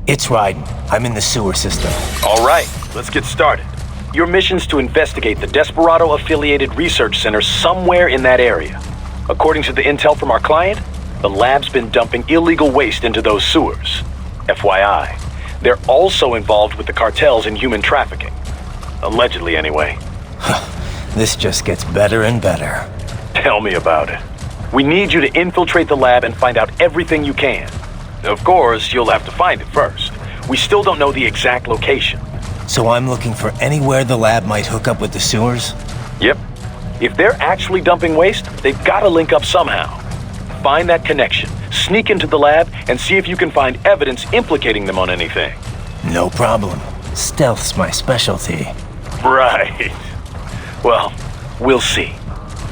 It's Raiden. I'm in the sewer system. All right, let's get started. Your mission's to investigate the Desperado-affiliated research center somewhere in that area. According to the intel from our client, the lab's been dumping illegal waste into those sewers. FYI, they're also involved with the cartels in human trafficking. Allegedly, anyway. This just gets better and better. Tell me about it. We need you to infiltrate the lab and find out everything you can. Of course, you'll have to find it first. We still don't know the exact location. So I'm looking for anywhere the lab might hook up with the sewers? Yep. If they're actually dumping waste, they've got to link up somehow. Find that connection, sneak into the lab, and see if you can find evidence implicating them on anything. No problem. Stealth's my specialty. Right. Well, we'll see.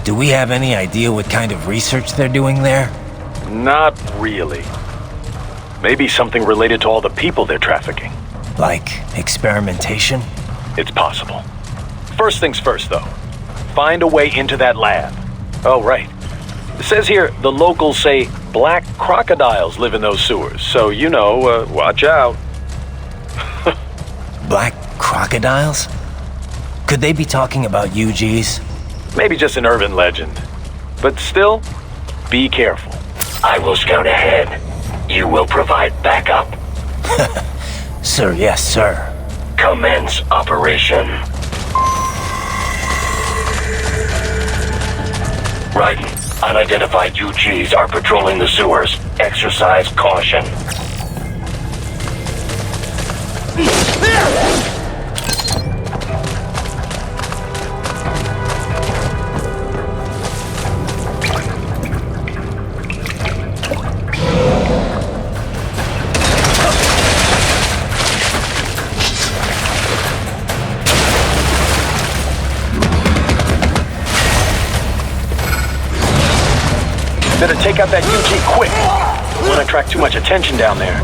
Do we have any idea what kind of research they're doing there? Not really. Maybe something related to all the people they're trafficking. Like experimentation? It's possible. First things first, though. Find a way into that lab. Oh, right. It says here the locals say black crocodiles live in those sewers, so you know, watch out. Black crocodiles? Could they be talking about UGs? Maybe just an urban legend. But still, be careful. I will scout ahead. You will provide backup. Sir, yes, sir. Commence operation. Raiden, unidentified UGs are patrolling the sewers. Exercise caution. Better take out that UG quick. Don't want to attract too much attention down there.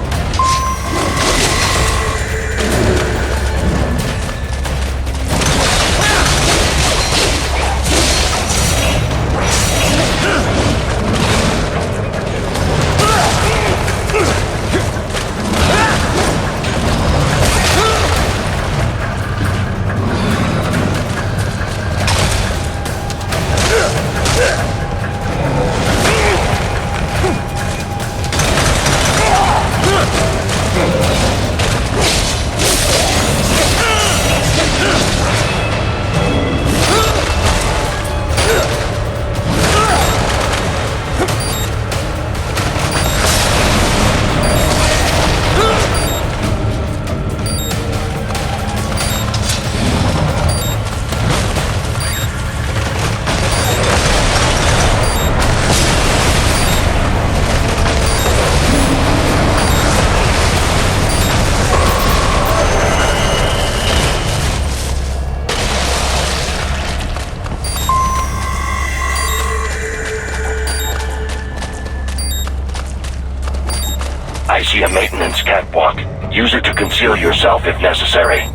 I see a maintenance catwalk. Use it to conceal yourself if necessary.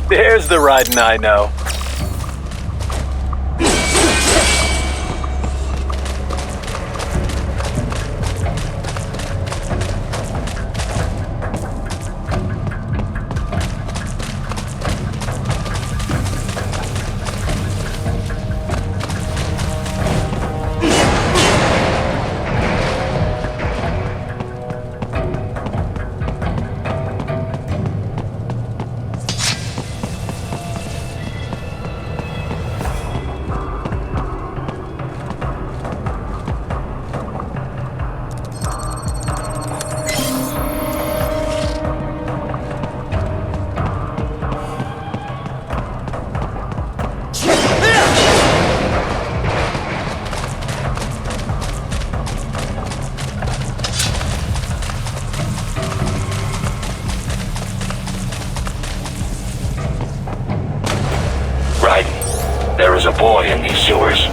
There's the Raiden I know. a boy in these sewers.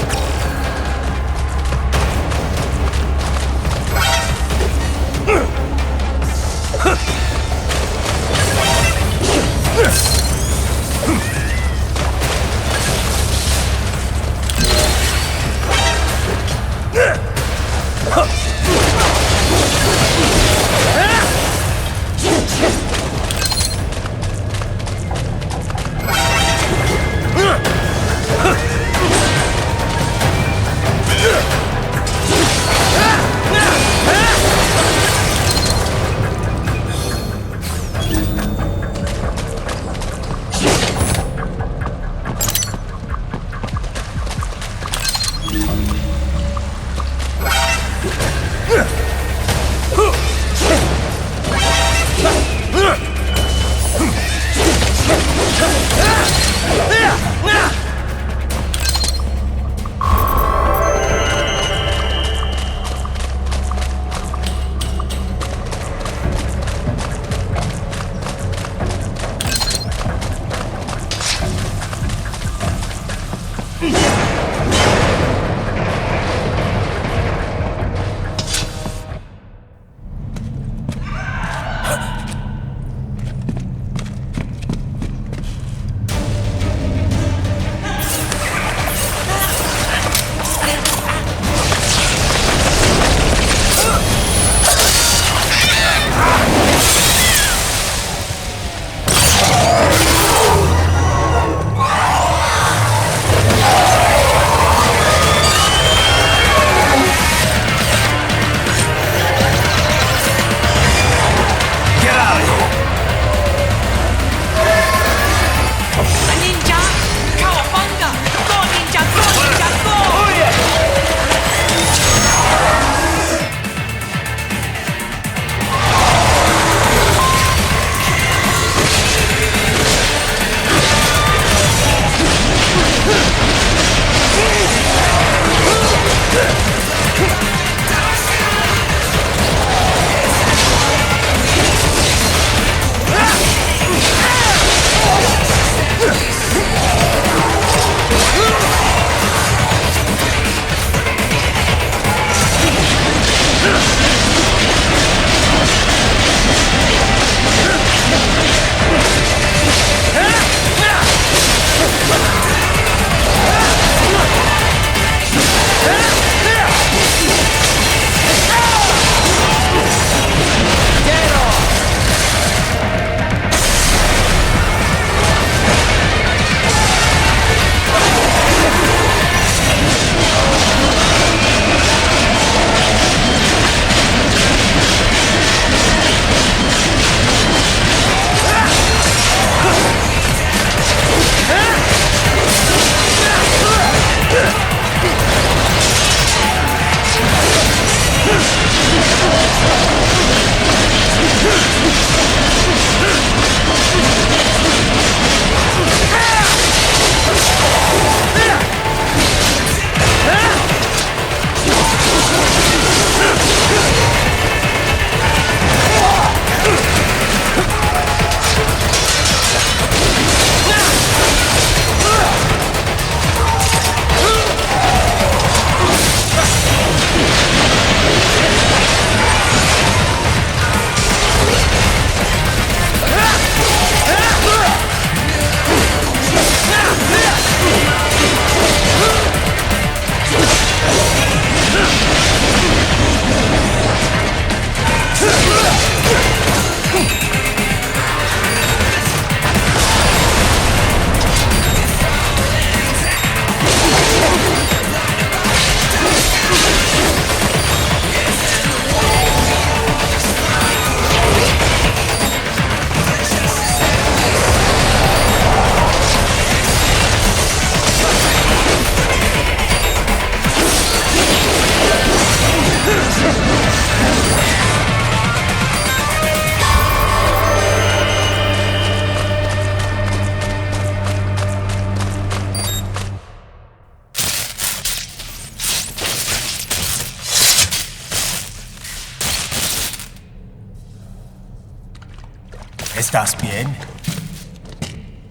¿Estás bien?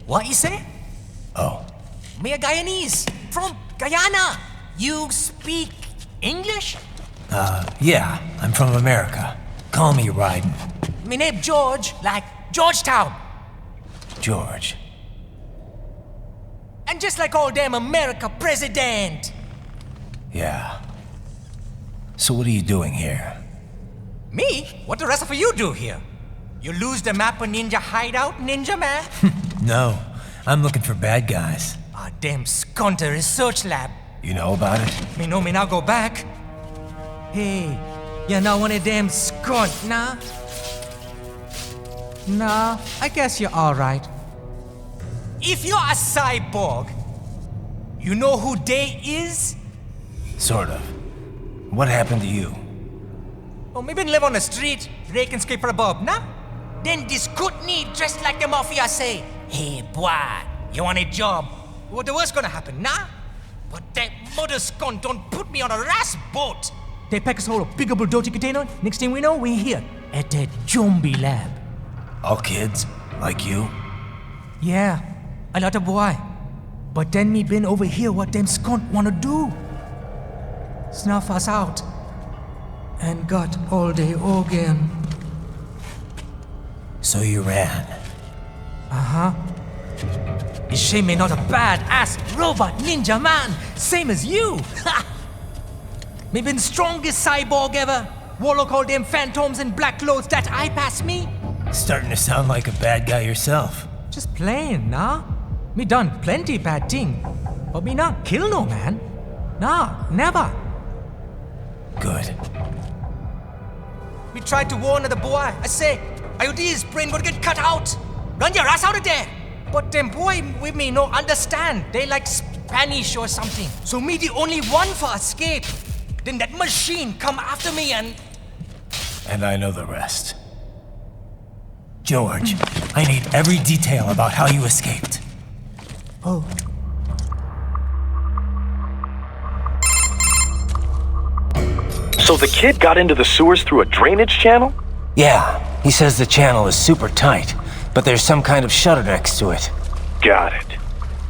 What you say? Oh, Me a Guyanese from Guyana. You speak English? Yeah, I'm from America. Call me Ryden. Me name George, like Georgetown. George. And just like all damn America president. Yeah. So what are you doing here? Me? What the rest of you do here? You lose the map of Ninja hideout, Ninja man? No, I'm looking for bad guys. Ah, damn Skunter research lab. You know about it? Me know me now go back. Hey, you're not one of them skunt, nah? Nah, I guess you're alright. If you're a cyborg, you know who they is? Sort of. What happened to you? Oh, me been live on the street, raking scrape for a bob, nah? Then this good need dressed like the mafia say, hey boy, you want a job? What the worst gonna happen, nah? But that mother skunt don't put me on a ras boat. They pack us all a big bulldozer container. Next thing we know, we're here at that zombie lab. All kids? Like you? Yeah, a lot of boy. But then me been over here what them skunt wanna do. Snuff us out. And got all day organ. So you ran. Uh-huh. It's shame me not a bad-ass robot ninja man, same as you. Ha! Me been strongest cyborg ever. Warlock all them phantoms in black clothes that eye pass me. Starting to sound like a bad guy yourself. Just plain, nah? Me done plenty bad thing. But me not kill no man. Nah, never. Good. We tried to warn the boy. I say, IOD's brain gonna get cut out. Run your ass out of there. But them boy with me no understand. They like Spanish or something. So me the only one for escape. Then that machine come after me and... And I know the rest. George, I need every detail about how you escaped. Oh. So the kid got into the sewers through a drainage channel? Yeah, he says the channel is super tight, but there's some kind of shutter next to it. Got it.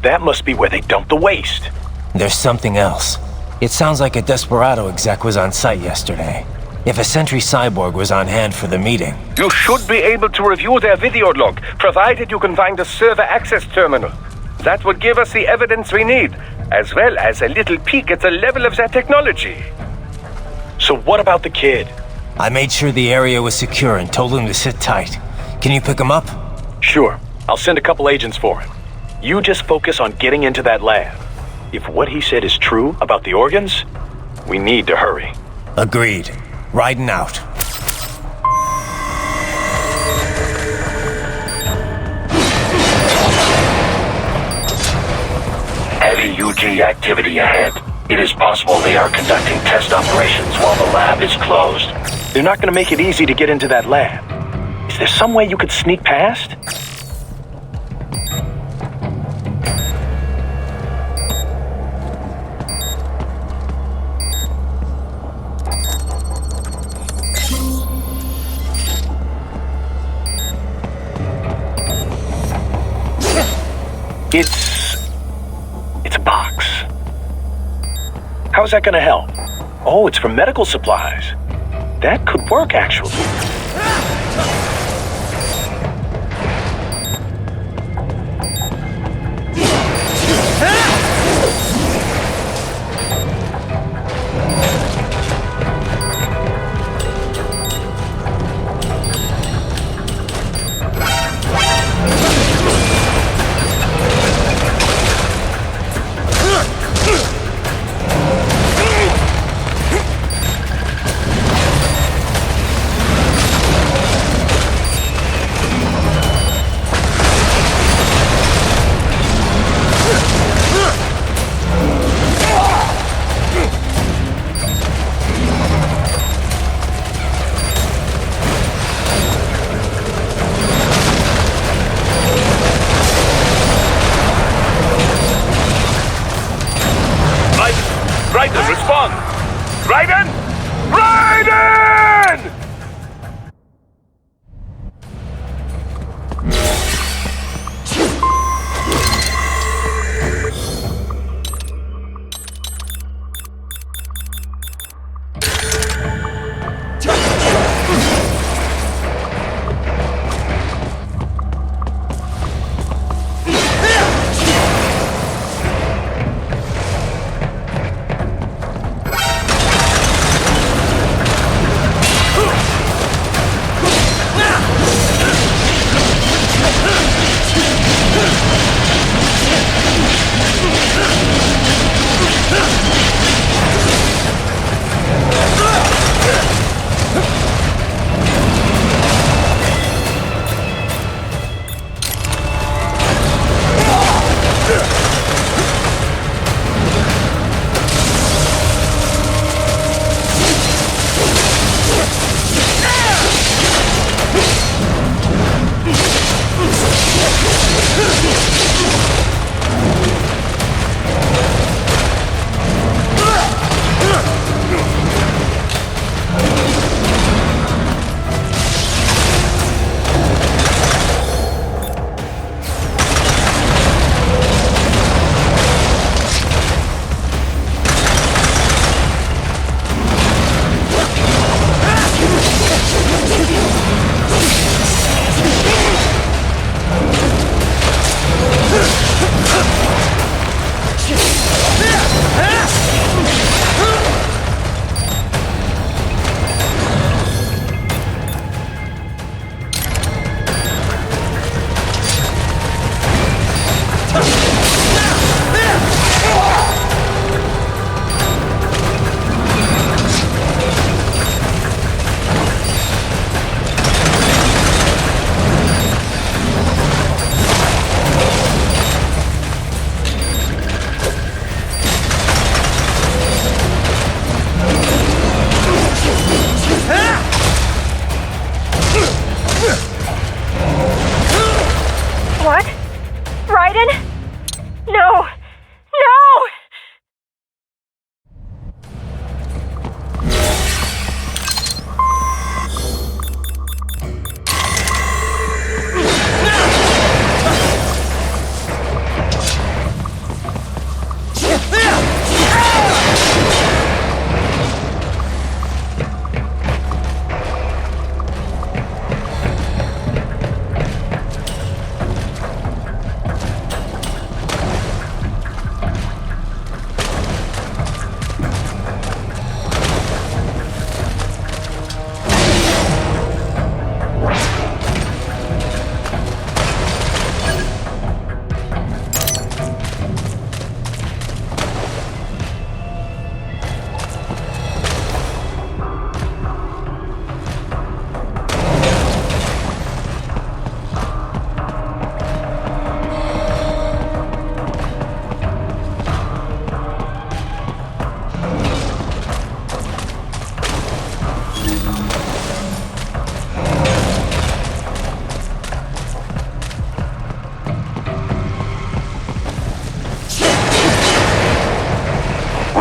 That must be where they dumped the waste. There's something else. It sounds like a Desperado exec was on site yesterday. If a Sentry cyborg was on hand for the meeting. You should be able to review their video log, provided you can find the server access terminal. That would give us the evidence we need, as well as a little peek at the level of their technology. So what about the kid? I made sure the area was secure and told him to sit tight. Can you pick him up? Sure, I'll send a couple agents for him. You just focus on getting into that lab. If what he said is true about the organs, we need to hurry. Agreed. Riding out. Heavy UG activity ahead. It is possible they are conducting test operations while the lab is closed. They're not going to make it easy to get into that lab. Is there some way you could sneak past? It's a box. How's that gonna help? Oh, it's for medical supplies. That could work, actually.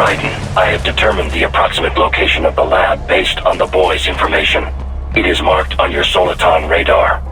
Raiden, I have determined the approximate location of the lab based on the boy's information. It is marked on your Soliton radar.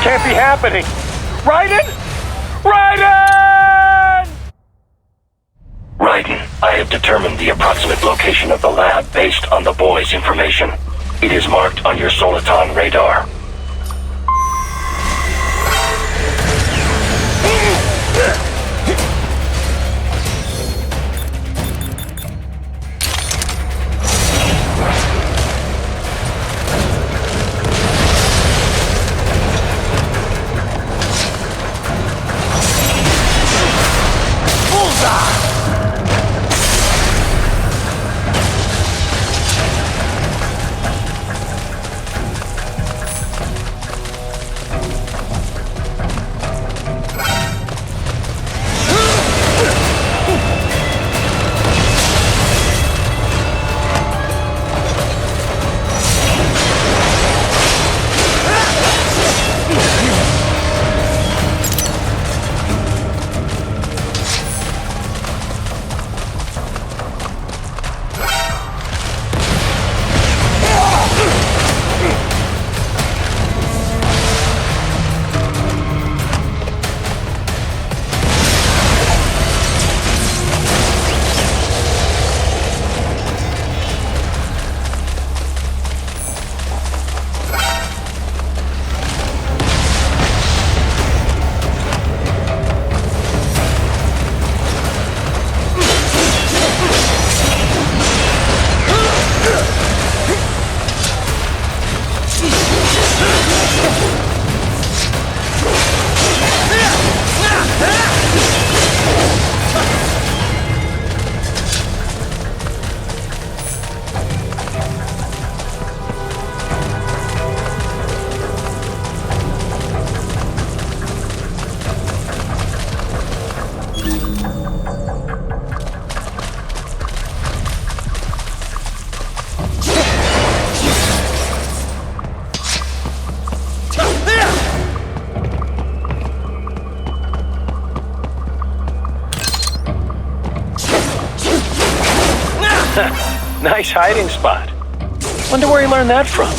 Can't be happening! Raiden? Raiden! Raiden, I have determined the approximate location of the lab based on the boy's information. It is marked on your Soliton radar. Nice hiding spot. Wonder where he learned that from.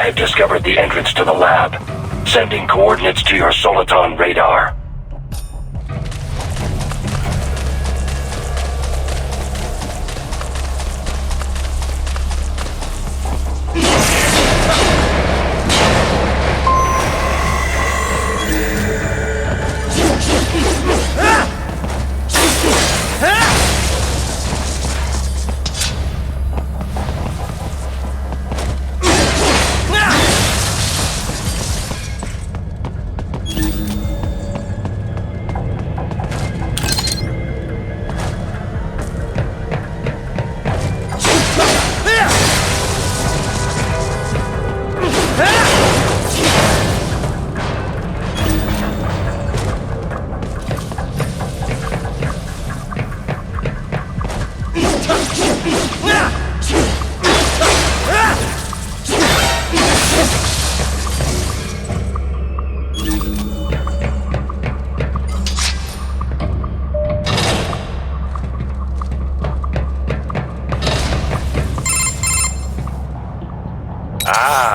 I have discovered the entrance to the lab. Sending coordinates to your soliton radar.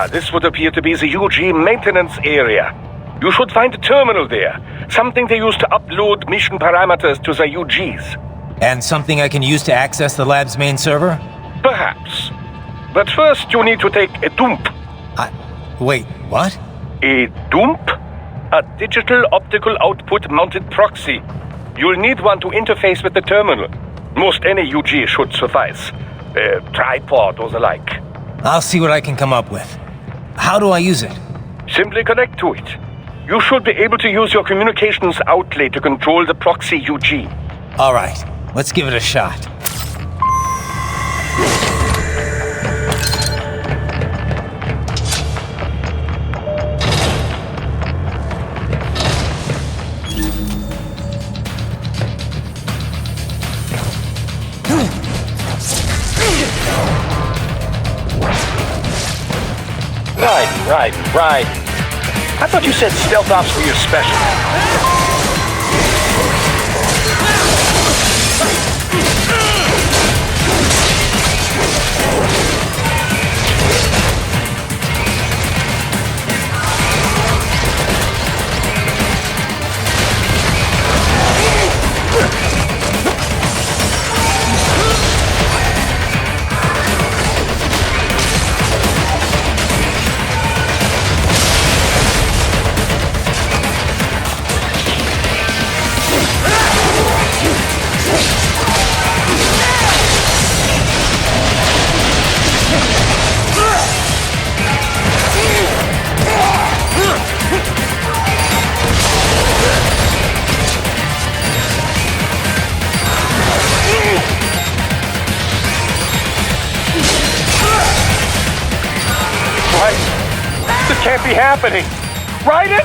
This would appear to be the UG maintenance area. You should find a terminal there. Something they use to upload mission parameters to the UGs. And something I can use to access the lab's main server? Perhaps. But first you need to take a dump. Wait, what? A dump? A digital optical output mounted proxy. You'll need one to interface with the terminal. Most any UG should suffice. A tripod or the like. I'll see what I can come up with. How do I use it? Simply connect to it. You should be able to use your communications outlay to control the proxy UG. All right, let's give it a shot. Right. I thought you said stealth ops were your specialty. Can't be happening. Raiden!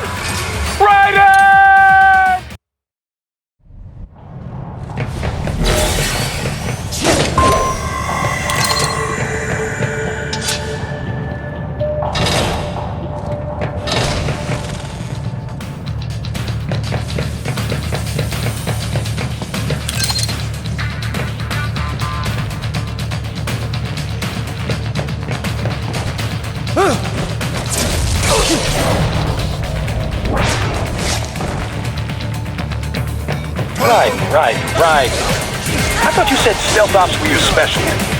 Right. I thought you said stealth ops were your specialty.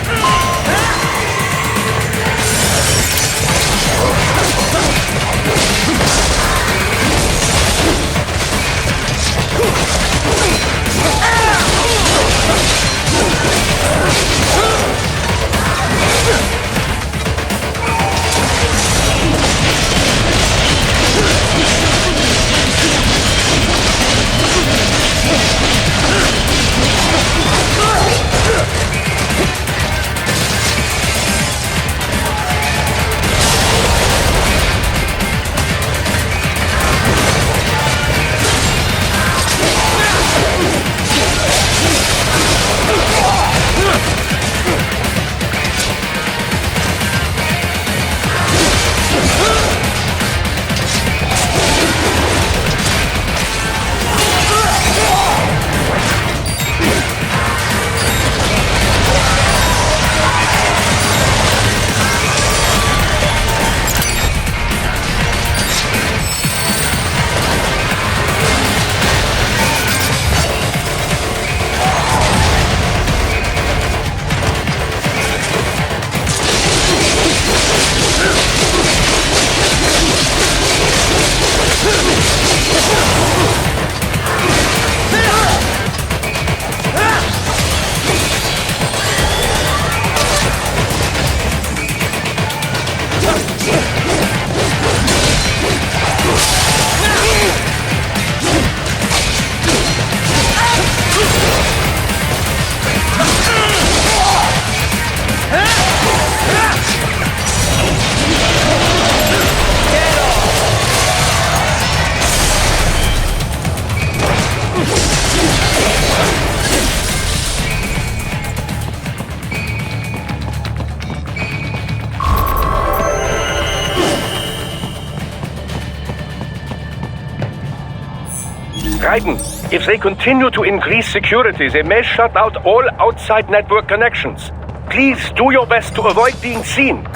Gaiden, if they continue to increase security, they may shut out all outside network connections. Please do your best to avoid being seen.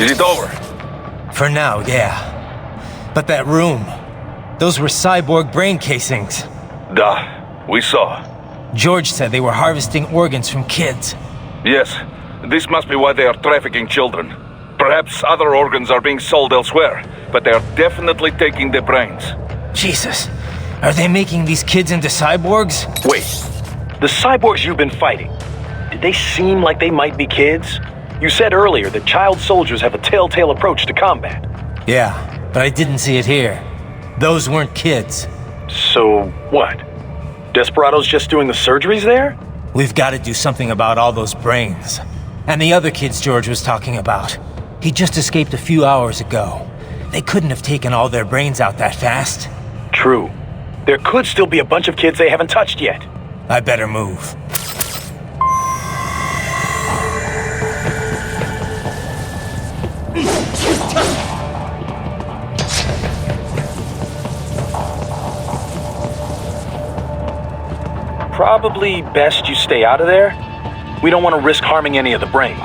Is it over? For now, yeah. But that room, those were cyborg brain casings. Duh, we saw. George said they were harvesting organs from kids. Yes, this must be why they are trafficking children. Perhaps other organs are being sold elsewhere, but they are definitely taking the brains. Jesus, are they making these kids into cyborgs? Wait, the cyborgs you've been fighting, did they seem like they might be kids? You said earlier that child soldiers have a telltale approach to combat. Yeah, but I didn't see it here. Those weren't kids. So, what? Desperado's just doing the surgeries there? We've got to do something about all those brains. And the other kids George was talking about. He just escaped a few hours ago. They couldn't have taken all their brains out that fast. True. There could still be a bunch of kids they haven't touched yet. I better move. Probably best you stay out of there. We don't want to risk harming any of the brains.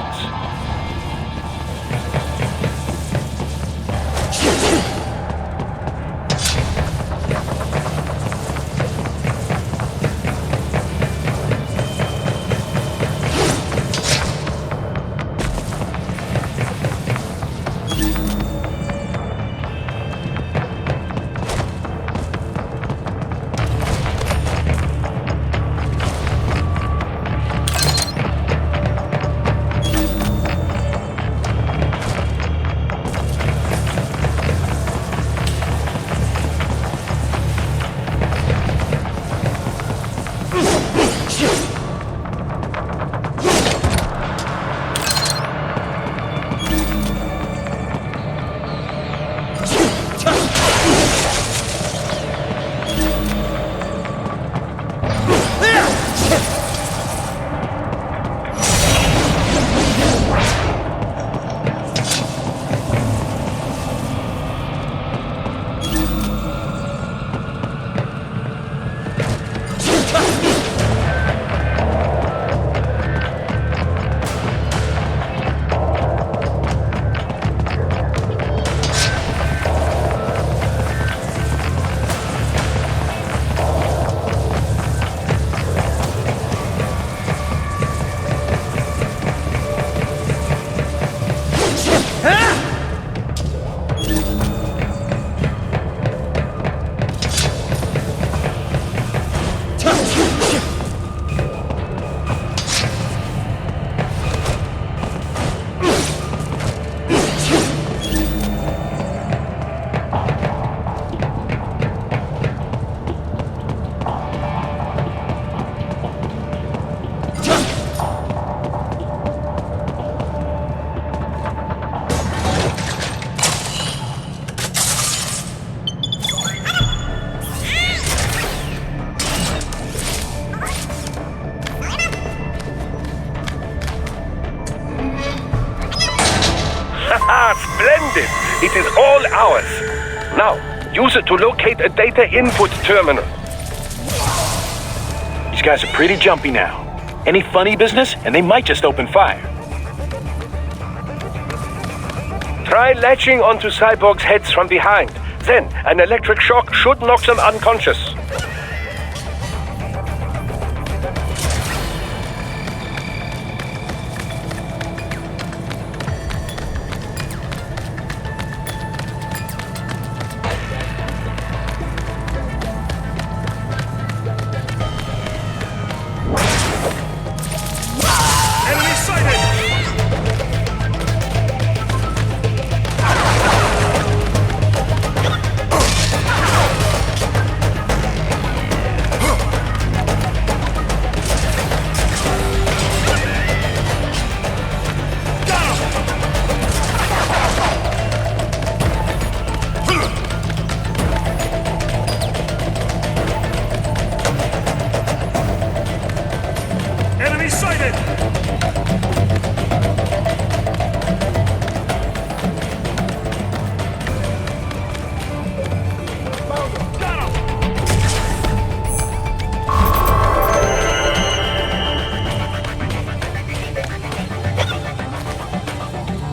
Splendid! It is all ours. Now, use it to locate a data input terminal. These guys are pretty jumpy now. Any funny business, and they might just open fire. Try latching onto cyborgs' heads from behind. Then, an electric shock should knock them unconscious.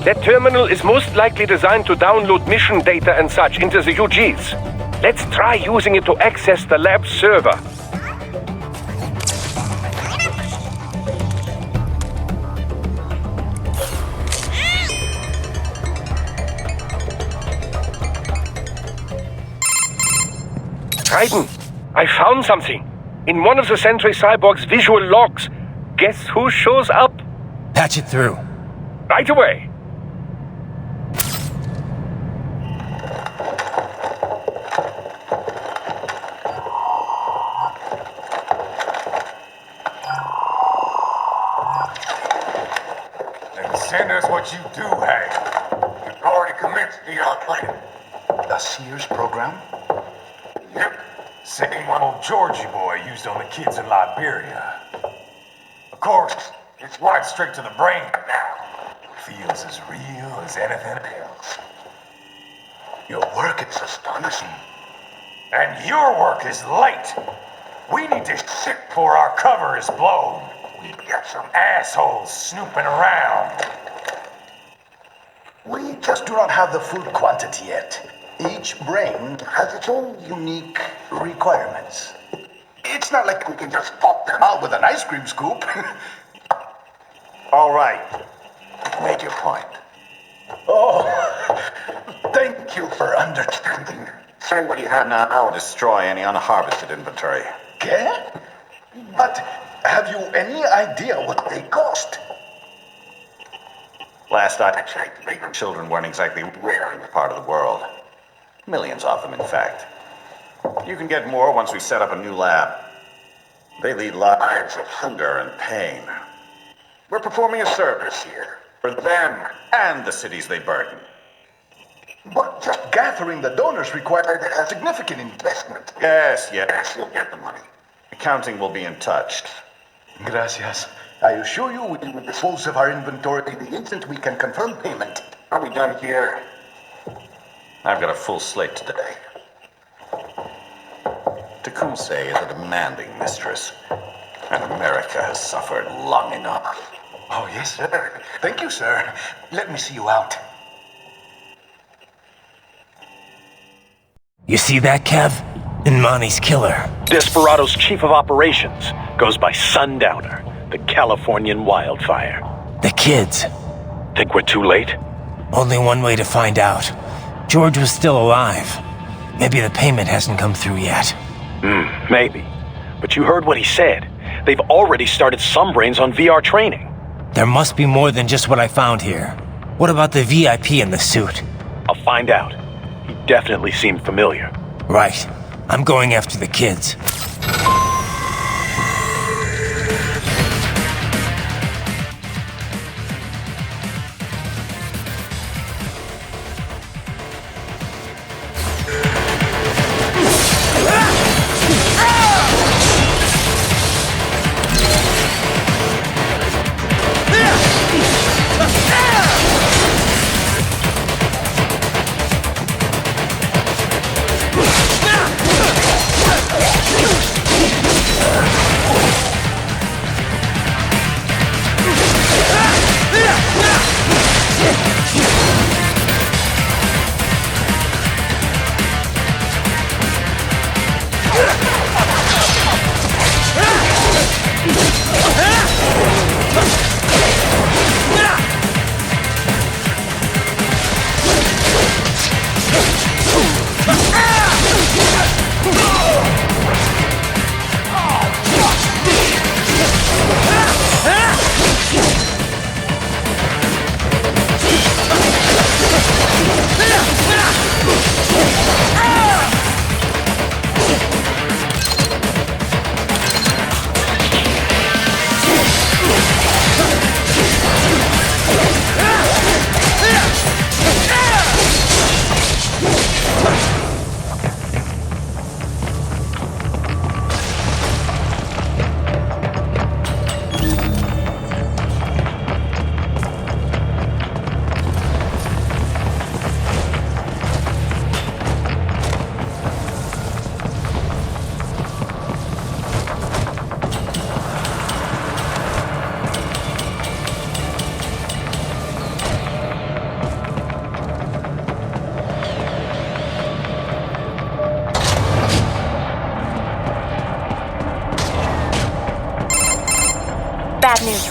That terminal is most likely designed to download mission data and such into the UGs. Let's try using it to access the lab server. Raiden, I found something. In one of the Sentry Cyborg's visual logs. Guess who shows up? Patch it through. Right away. Send us what you do have. You've already commenced the plan. The Sears program? Yep. Same one old Georgie boy used on the kids in Liberia. Of course, it's right straight to the brain now. Feels as real as anything else. Your work is astonishing. And your work is late. We need to sit before our cover is blown. We've got some assholes snooping around. We just do not have the full quantity yet. Each brain has its own unique requirements. It's not like we can just pop them out with an ice cream scoop. All right. Make your point. Oh, thank you for understanding. Send what you have now. I'll destroy any unharvested inventory. Okay? But have you any idea what they cost? Last I checked, the children weren't exactly rare in this part of the world. Millions of them, in fact. You can get more once we set up a new lab. They lead lives of hunger and pain. We're performing a service here. For them and the cities they burden. But just gathering the donors required a significant investment. Yes, you'll get the money. Accounting will be in touch. Gracias. I assure you we will dispose of our inventory the instant we can confirm payment. Are we done here? I've got a full slate today. Tecumseh is a demanding mistress, and America has suffered long enough. Oh, yes, sir. Thank you, sir. Let me see you out. You see that, Kev? Inmani's killer. Desperado's chief of operations goes by Sundowner, the Californian wildfire. The kids. Think we're too late? Only one way to find out. George was still alive. Maybe the payment hasn't come through yet. Maybe. But you heard what he said. They've already started some brains on VR training. There must be more than just what I found here. What about the VIP in the suit? I'll find out. He definitely seemed familiar. Right. I'm going after the kids.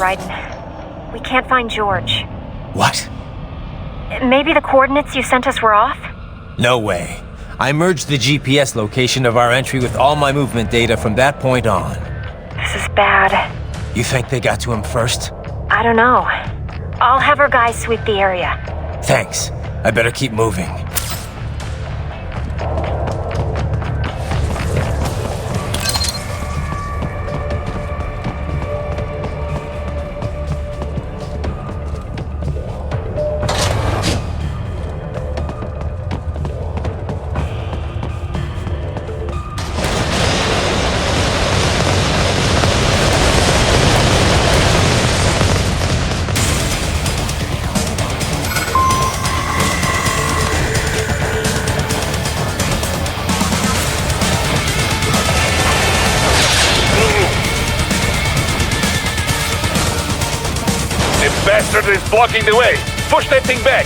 Raiden. We can't find George. What? Maybe the coordinates you sent us were off? No way. I merged the GPS location of our entry with all my movement data from that point on. This is bad. You think they got to him first? I don't know. I'll have our guys sweep the area. Thanks. I better keep moving. Bastard is blocking the way. Push that thing back.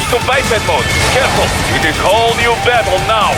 To biped mode. Careful, it is whole new battle now.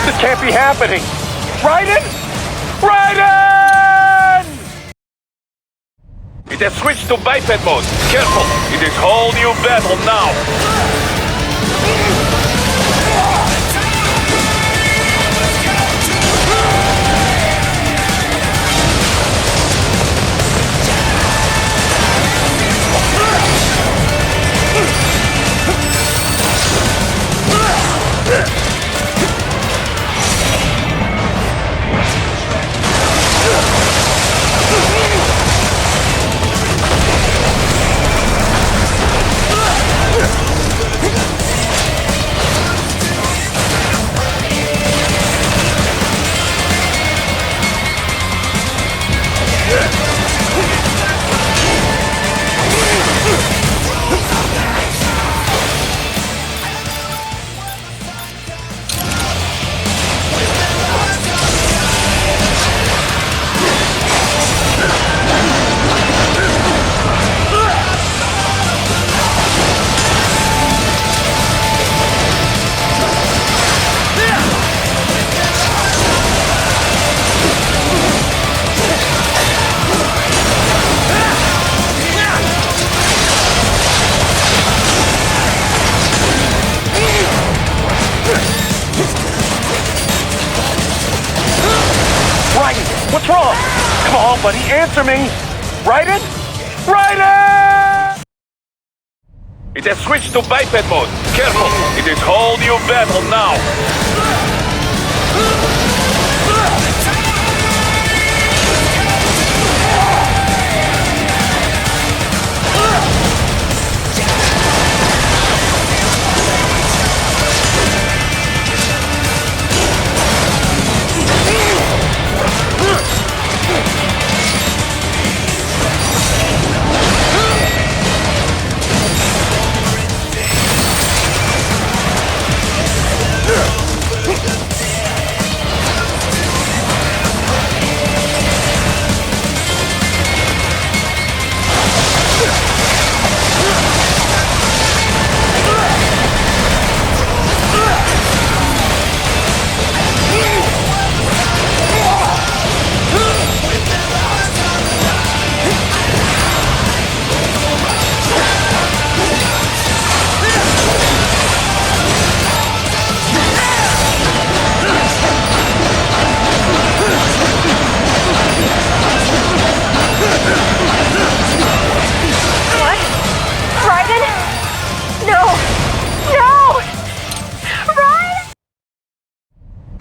This can't be happening! Raiden? Raiden! It has switched to biped mode. Careful, it is whole new battle now. Somebody answer me! Raiden? Raiden! It has switched to biped mode. Careful, it is whole new battle now.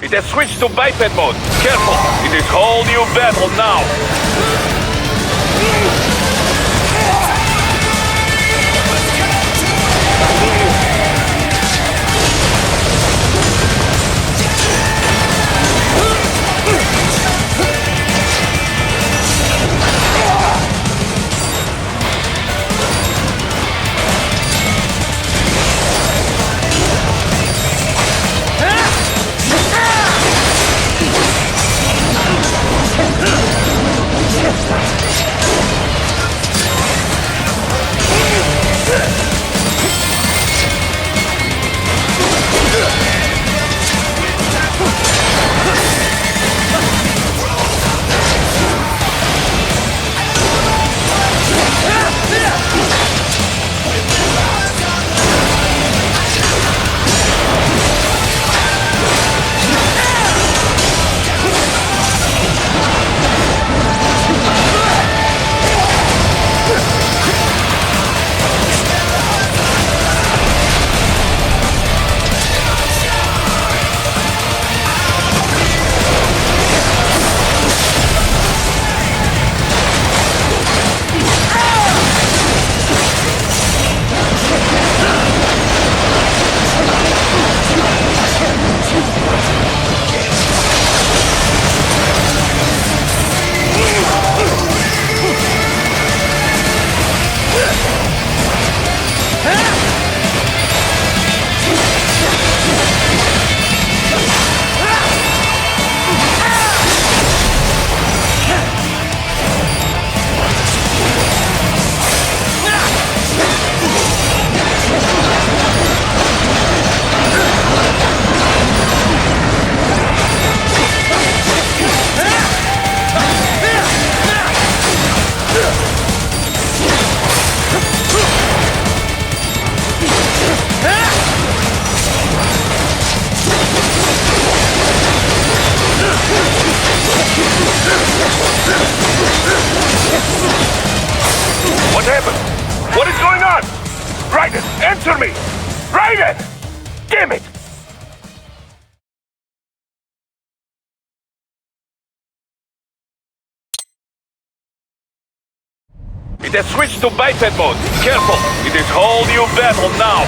It has switched to biped mode. Careful, it is whole new battle now. What happened? What is going on? Raiden, answer me! Raiden! Damn it! It has switched to biped mode. Careful, it is whole new battle now.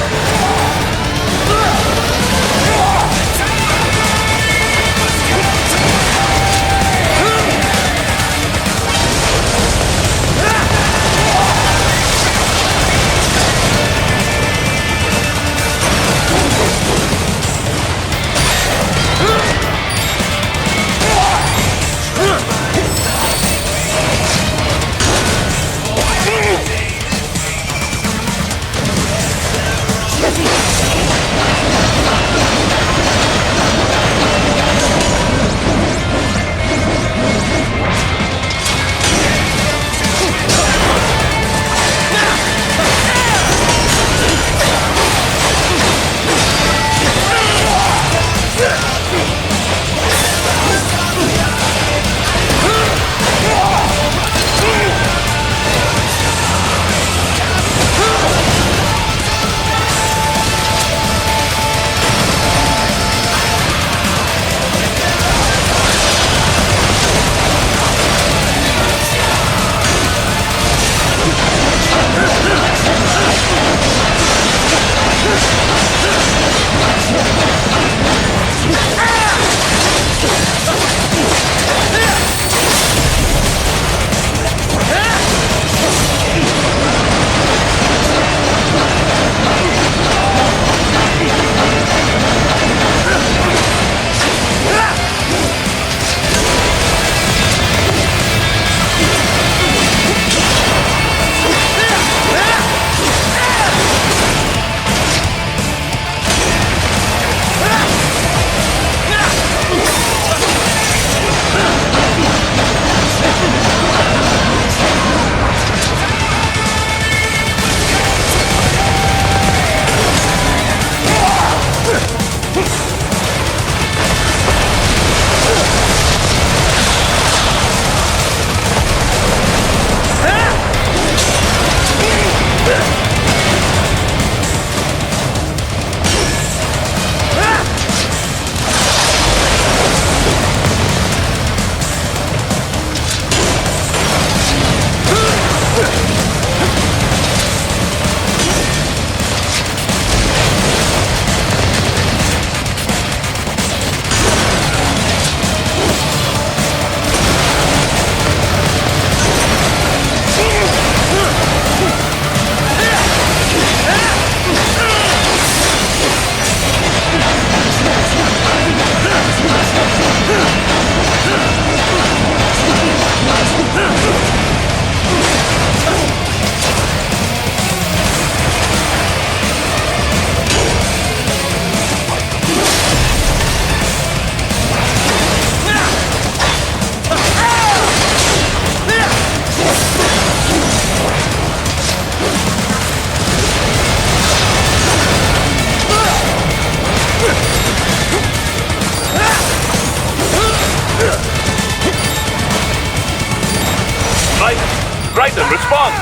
Raiden, respond!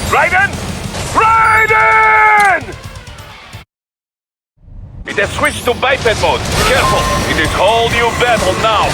Raiden! Raiden! It has switched to biped mode. Careful, it is whole new battle now.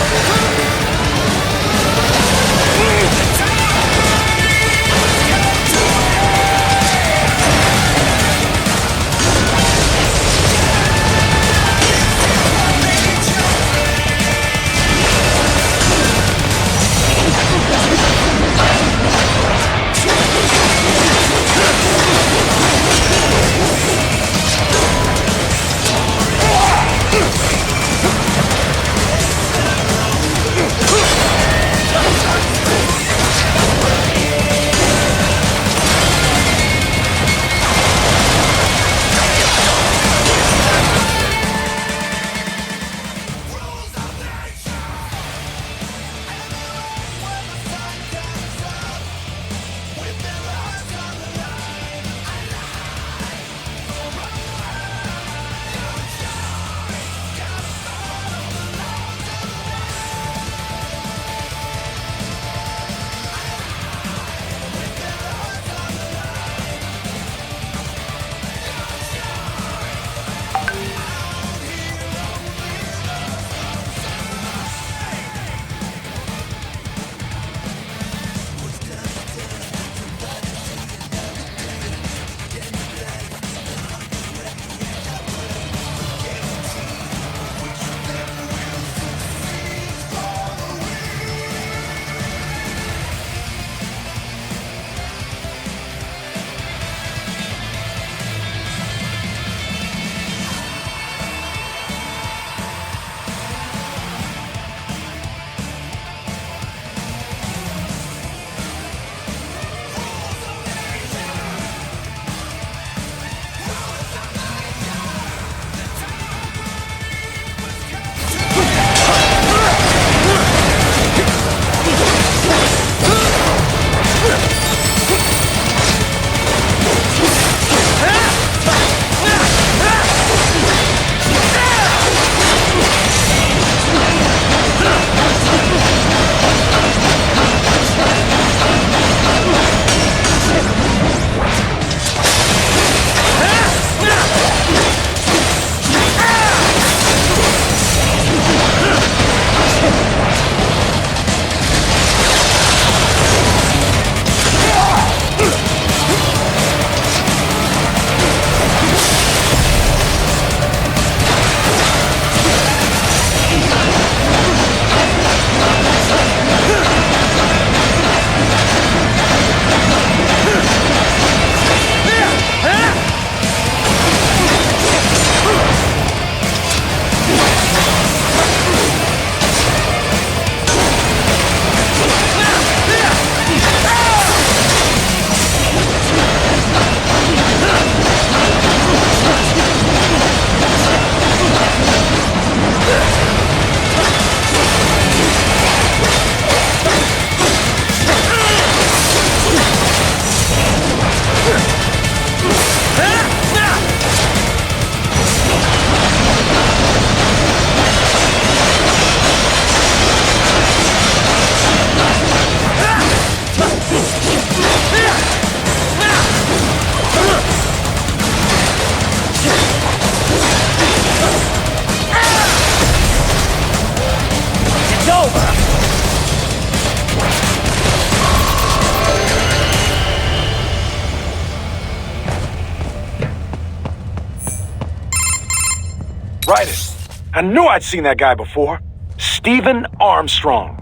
I knew I'd seen that guy before. Stephen Armstrong.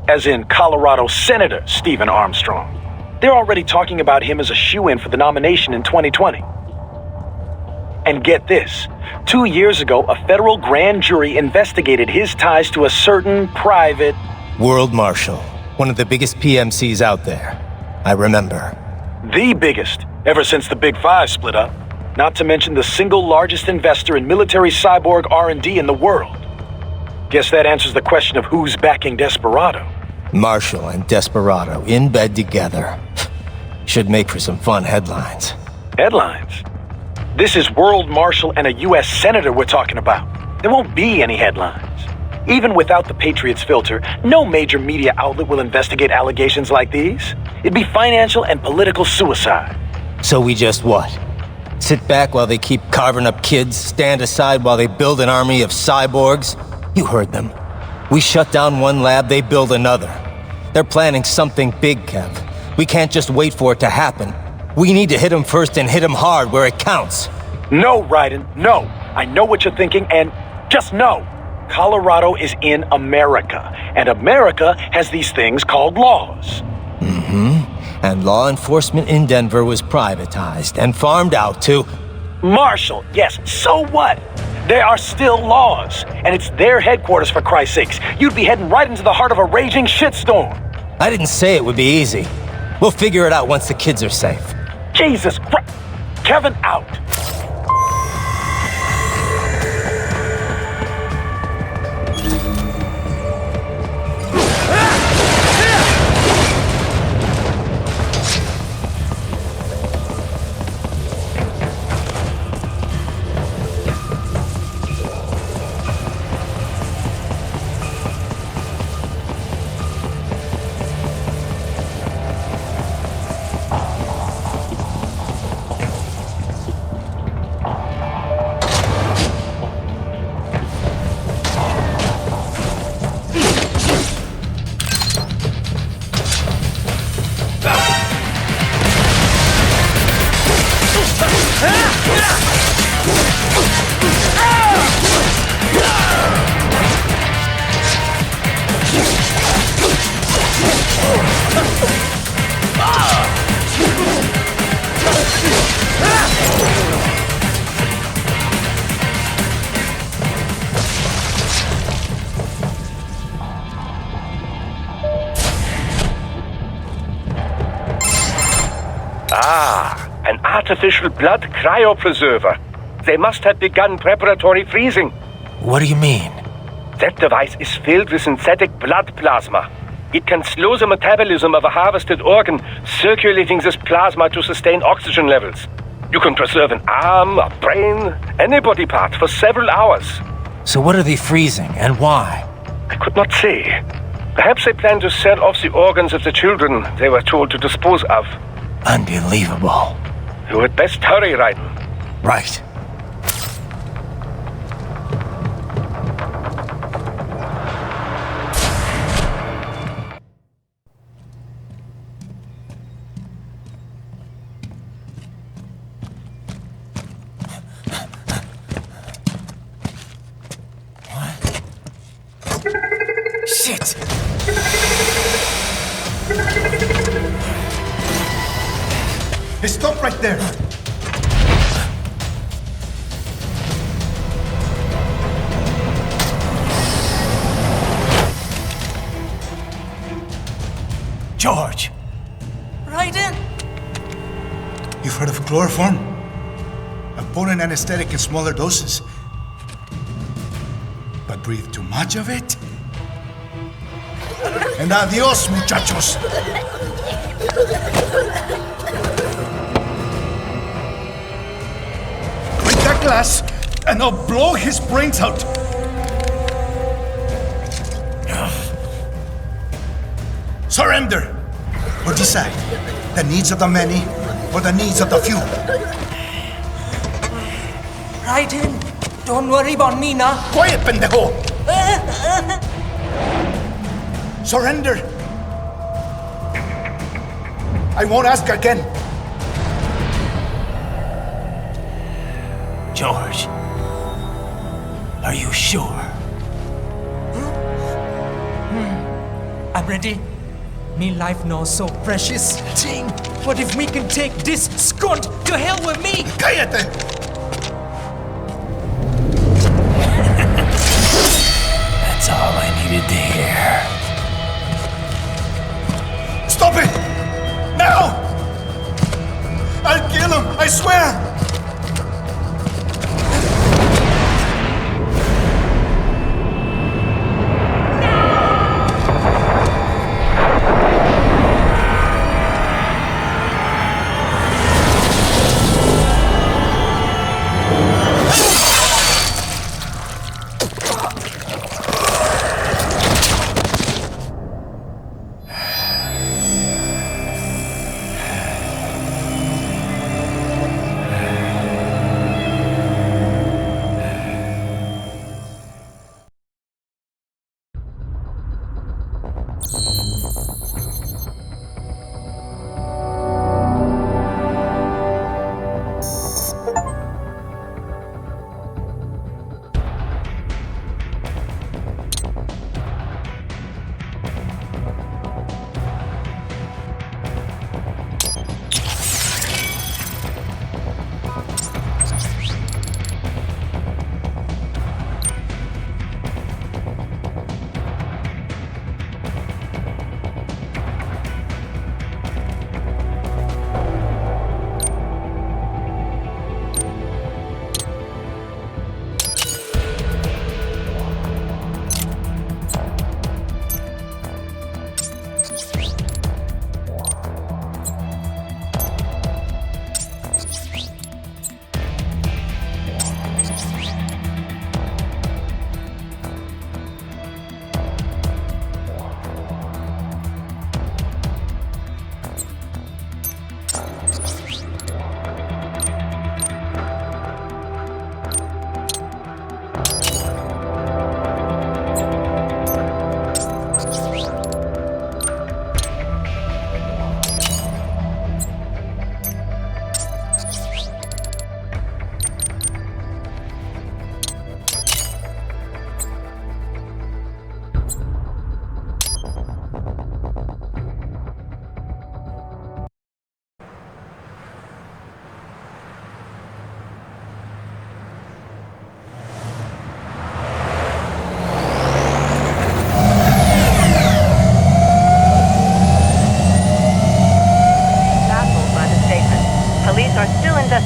As in Colorado Senator Stephen Armstrong. They're already talking about him as a shoo-in for the nomination in 2020. And get this. 2 years ago, a federal grand jury investigated his ties to a certain private... World Marshal. One of the biggest PMCs out there. I remember. The biggest, ever since the Big Five split up. Not to mention the single largest investor in military cyborg R&D in the world. Guess that answers the question of who's backing Desperado. Marshall and Desperado in bed together. Should make for some fun headlines. Headlines? This is World Marshal and a U.S. Senator we're talking about. There won't be any headlines. Even without the Patriots filter, no major media outlet will investigate allegations like these. It'd be financial and political suicide. So we just what? Sit back while they keep carving up kids, stand aside while they build an army of cyborgs? You heard them. We shut down one lab, they build another. They're planning something big, Kev. We can't just wait for it to happen. We need to hit them first and hit them hard where it counts. No, Raiden, no. I know what you're thinking, and just know. Colorado is in America, and America has these things called laws. And law enforcement in Denver was privatized and farmed out to... Marshall, yes, so what? There are still laws, and it's their headquarters, for Christ's sakes. You'd be heading right into the heart of a raging shitstorm. I didn't say it would be easy. We'll figure it out once the kids are safe. Jesus Christ. Kevin out. An artificial blood cryopreserver. They must have begun preparatory freezing. What do you mean? That device is filled with synthetic blood plasma. It can slow the metabolism of a harvested organ, circulating this plasma to sustain oxygen levels. You can preserve an arm, a brain, any body part for several hours. So what are they freezing, and why? I could not say. Perhaps they plan to sell off the organs of the children they were told to dispose of. Unbelievable. You had best hurry, Raiden. Right. Shit! Hey, stop right there! George! Raiden! You've heard of chloroform? A potent anesthetic in smaller doses. But breathe too much of it? And adios, muchachos! Break that glass, and I'll blow his brains out! Surrender! Or decide, the needs of the many, or the needs of the few. Raiden, don't worry about me now. Quiet, pendejo! Surrender! I won't ask again. George, are you sure? I'm ready. Me life now so precious. Ting, what if we can take this skunt to hell with me? Cállate! That's all I needed to hear. Stop it! Now! I'll kill him, I swear!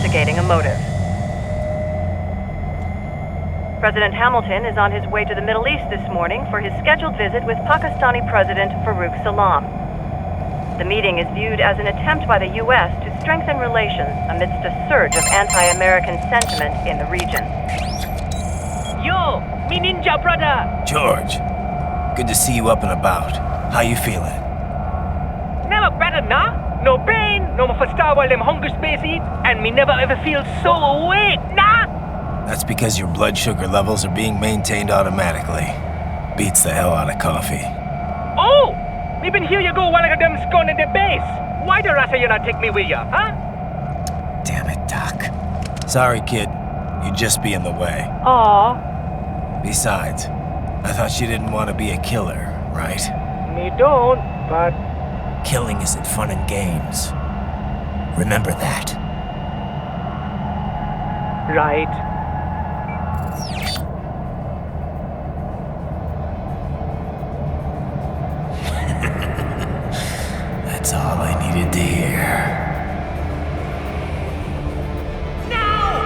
investigating a motive. President Hamilton is on his way to the Middle East this morning for his scheduled visit with Pakistani President Farouk Salam. The meeting is viewed as an attempt by the U.S. to strengthen relations amidst a surge of anti-American sentiment in the region. Yo, me ninja brother! George, good to see you up and about. How you feeling? Never better, nah? No pain, no more for star while them hunger space eat, and me never ever feel so awake, nah? That's because your blood sugar levels are being maintained automatically. Beats the hell out of coffee. Oh! Me been here you go while I got them scone in the base. Why the rasa you not take me with ya, huh? Damn it, Doc. Sorry, kid. You'd just be in the way. Aw. Besides, I thought you didn't want to be a killer, right? Me don't, but... Killing isn't fun and games. Remember that. Right. That's all I needed to hear. Now!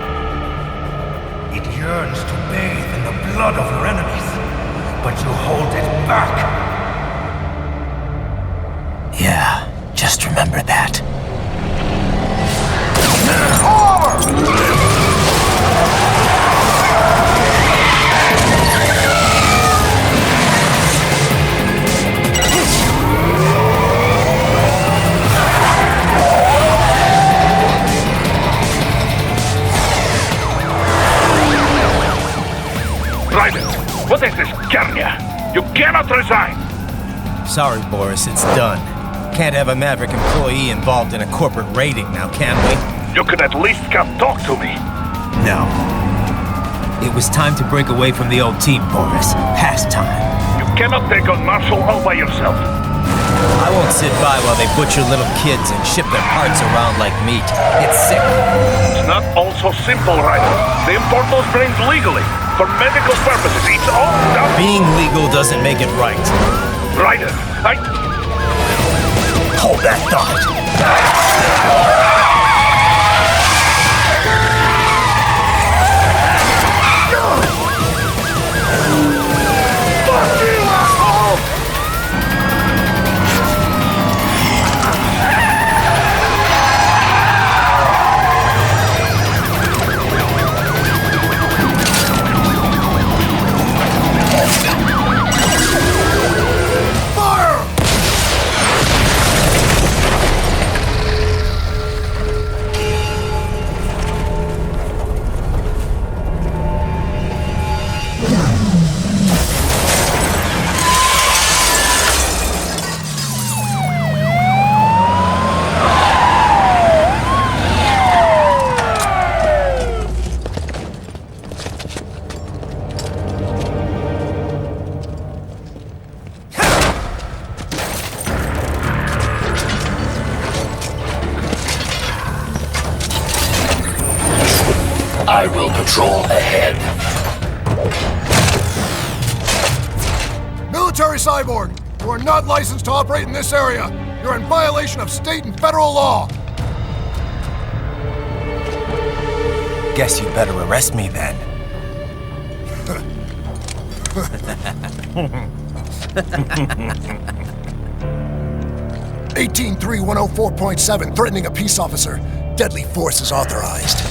It yearns to bathe in the blood of your enemies, but you hold it back. Yeah, just remember that. What is this, Kernia? You cannot resign! Sorry, Boris, it's done. Can't have a Maverick employee involved in a corporate raiding now, can we? You could at least come talk to me. No. It was time to break away from the old team, Boris. Past time. You cannot take on Marshall all by yourself. I won't sit by while they butcher little kids and ship their parts around like meat. It's sick. It's not all so simple, Ryder. They import those brains legally. For medical purposes, it's all done. Being legal doesn't make it right. Ryder, Hold that thought. Fuck you, asshole! I will patrol ahead. Military cyborg, you are not licensed to operate in this area. You're in violation of state and federal law. Guess you better arrest me then. 183-104.7, threatening a peace officer. Deadly force is authorized.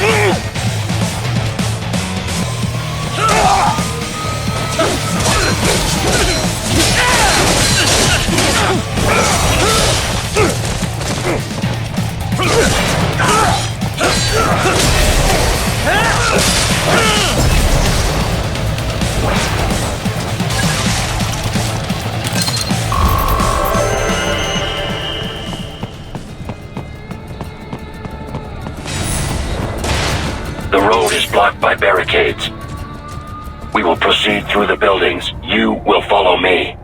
The road is blocked by barricades. We will proceed through the buildings. You will follow me.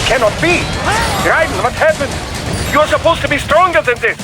Cannot be! Raiden, what happened? You're supposed to be stronger than this!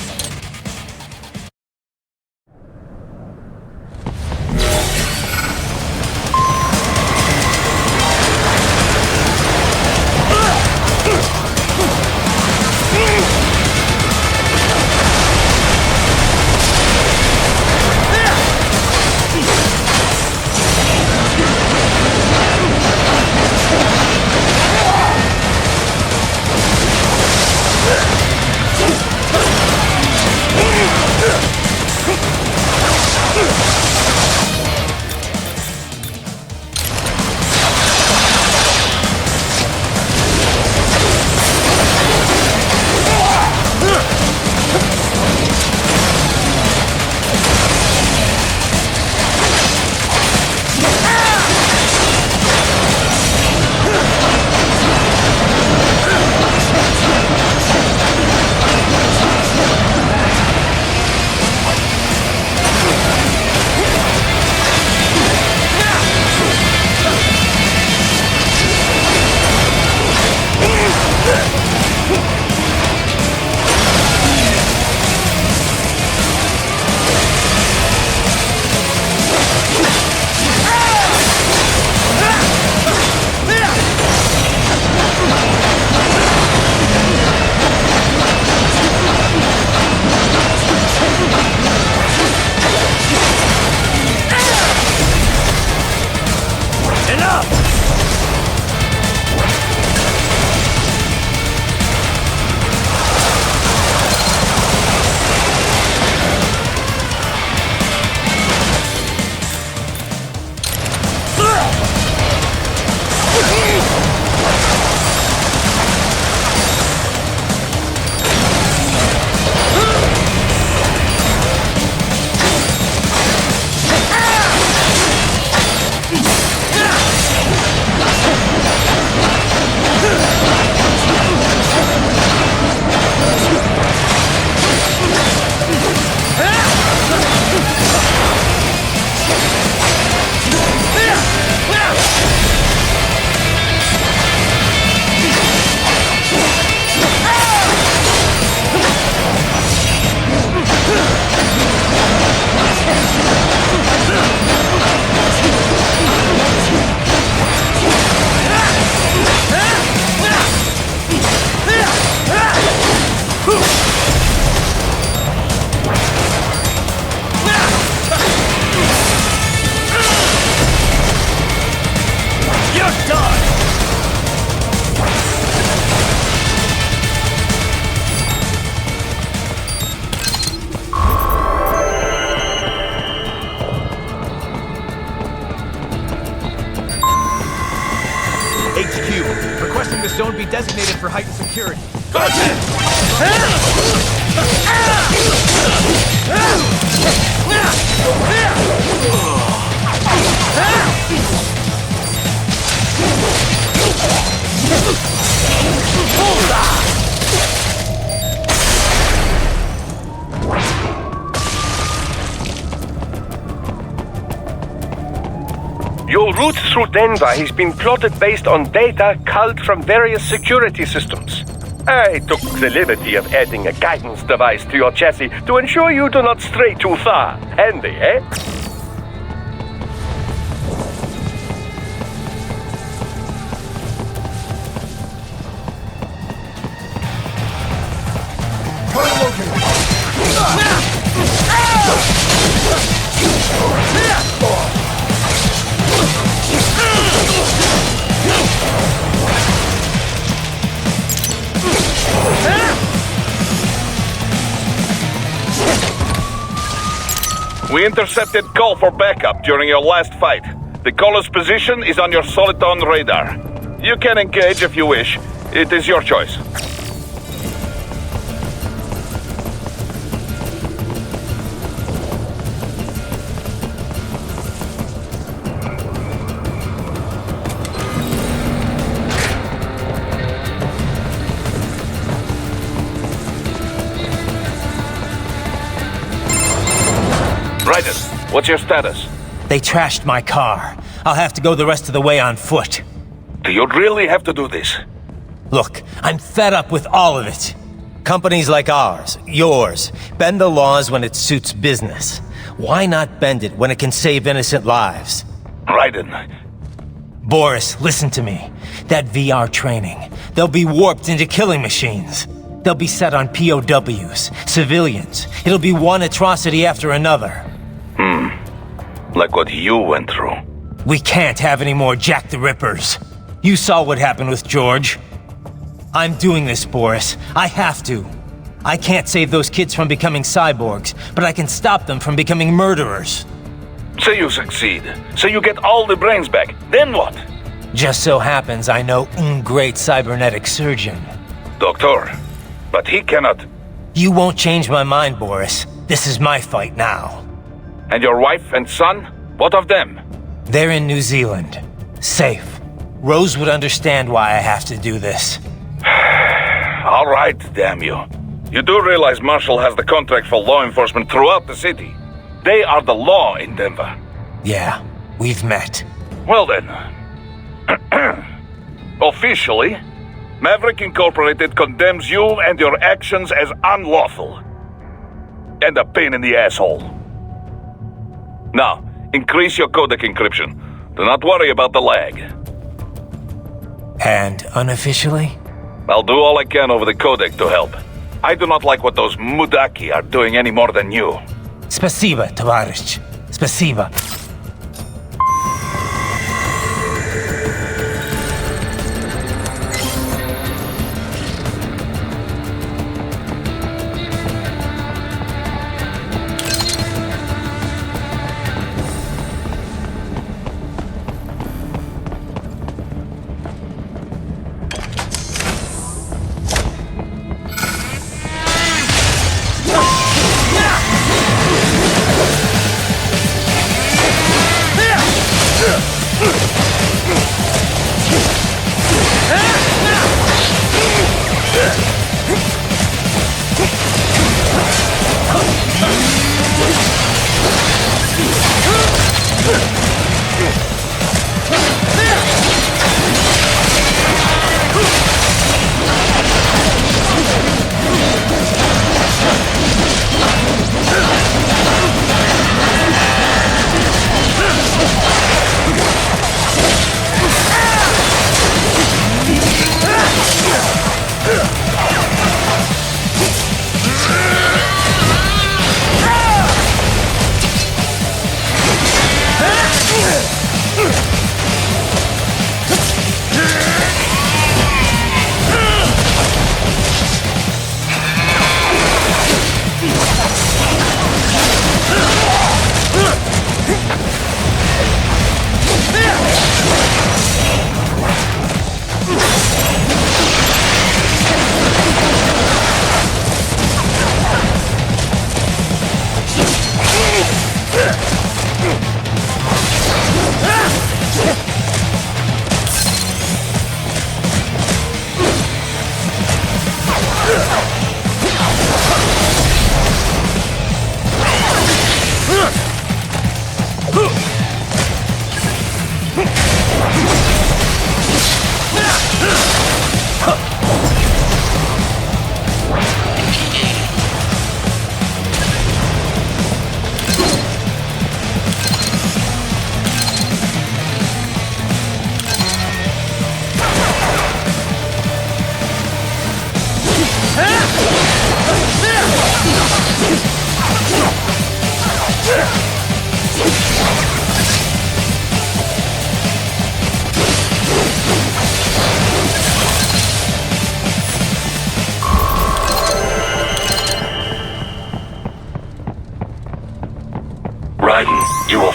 This zone be designated for heightened security. Your route through Denver has been plotted based on data culled from various security systems. I took the liberty of adding a guidance device to your chassis to ensure you do not stray too far. Handy, eh? We intercepted call for backup during your last fight. The caller's position is on your Soliton radar. You can engage if you wish. It is your choice. Raiden, what's your status? They trashed my car. I'll have to go the rest of the way on foot. Do you really have to do this? Look, I'm fed up with all of it. Companies like ours, yours, bend the laws when it suits business. Why not bend it when it can save innocent lives? Raiden. Boris, listen to me. That VR training, they'll be warped into killing machines. They'll be set on POWs, civilians. It'll be one atrocity after another. Like what you went through. We can't have any more Jack the Rippers. You saw what happened with George. I'm doing this, Boris. I have to. I can't save those kids from becoming cyborgs, but I can stop them from becoming murderers. Say you succeed. Say you get all the brains back. Then what? Just so happens I know a great cybernetic surgeon. Doctor. But he cannot. You won't change my mind, Boris. This is my fight now. And your wife and son? What of them? They're in New Zealand. Safe. Rose would understand why I have to do this. All right, damn you. You do realize Marshall has the contract for law enforcement throughout the city. They are the law in Denver. Yeah, we've met. Well then. Officially, Maverick Incorporated condemns you and your actions as unlawful. And a pain in the asshole. Now, increase your codec encryption. Do not worry about the lag. And unofficially? I'll do all I can over the codec to help. I do not like what those Mudaki are doing any more than you. Spasiba, Tavarish. Spasiba.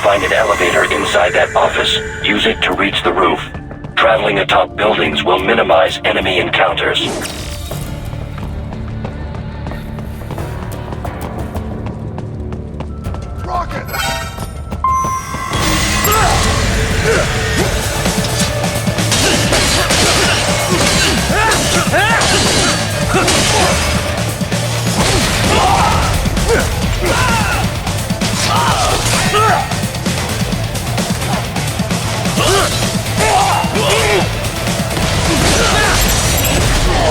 find an elevator inside that office. Use it to reach the roof. Traveling atop buildings will minimize enemy encounters. Rocket!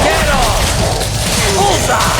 Get off! Bullseye!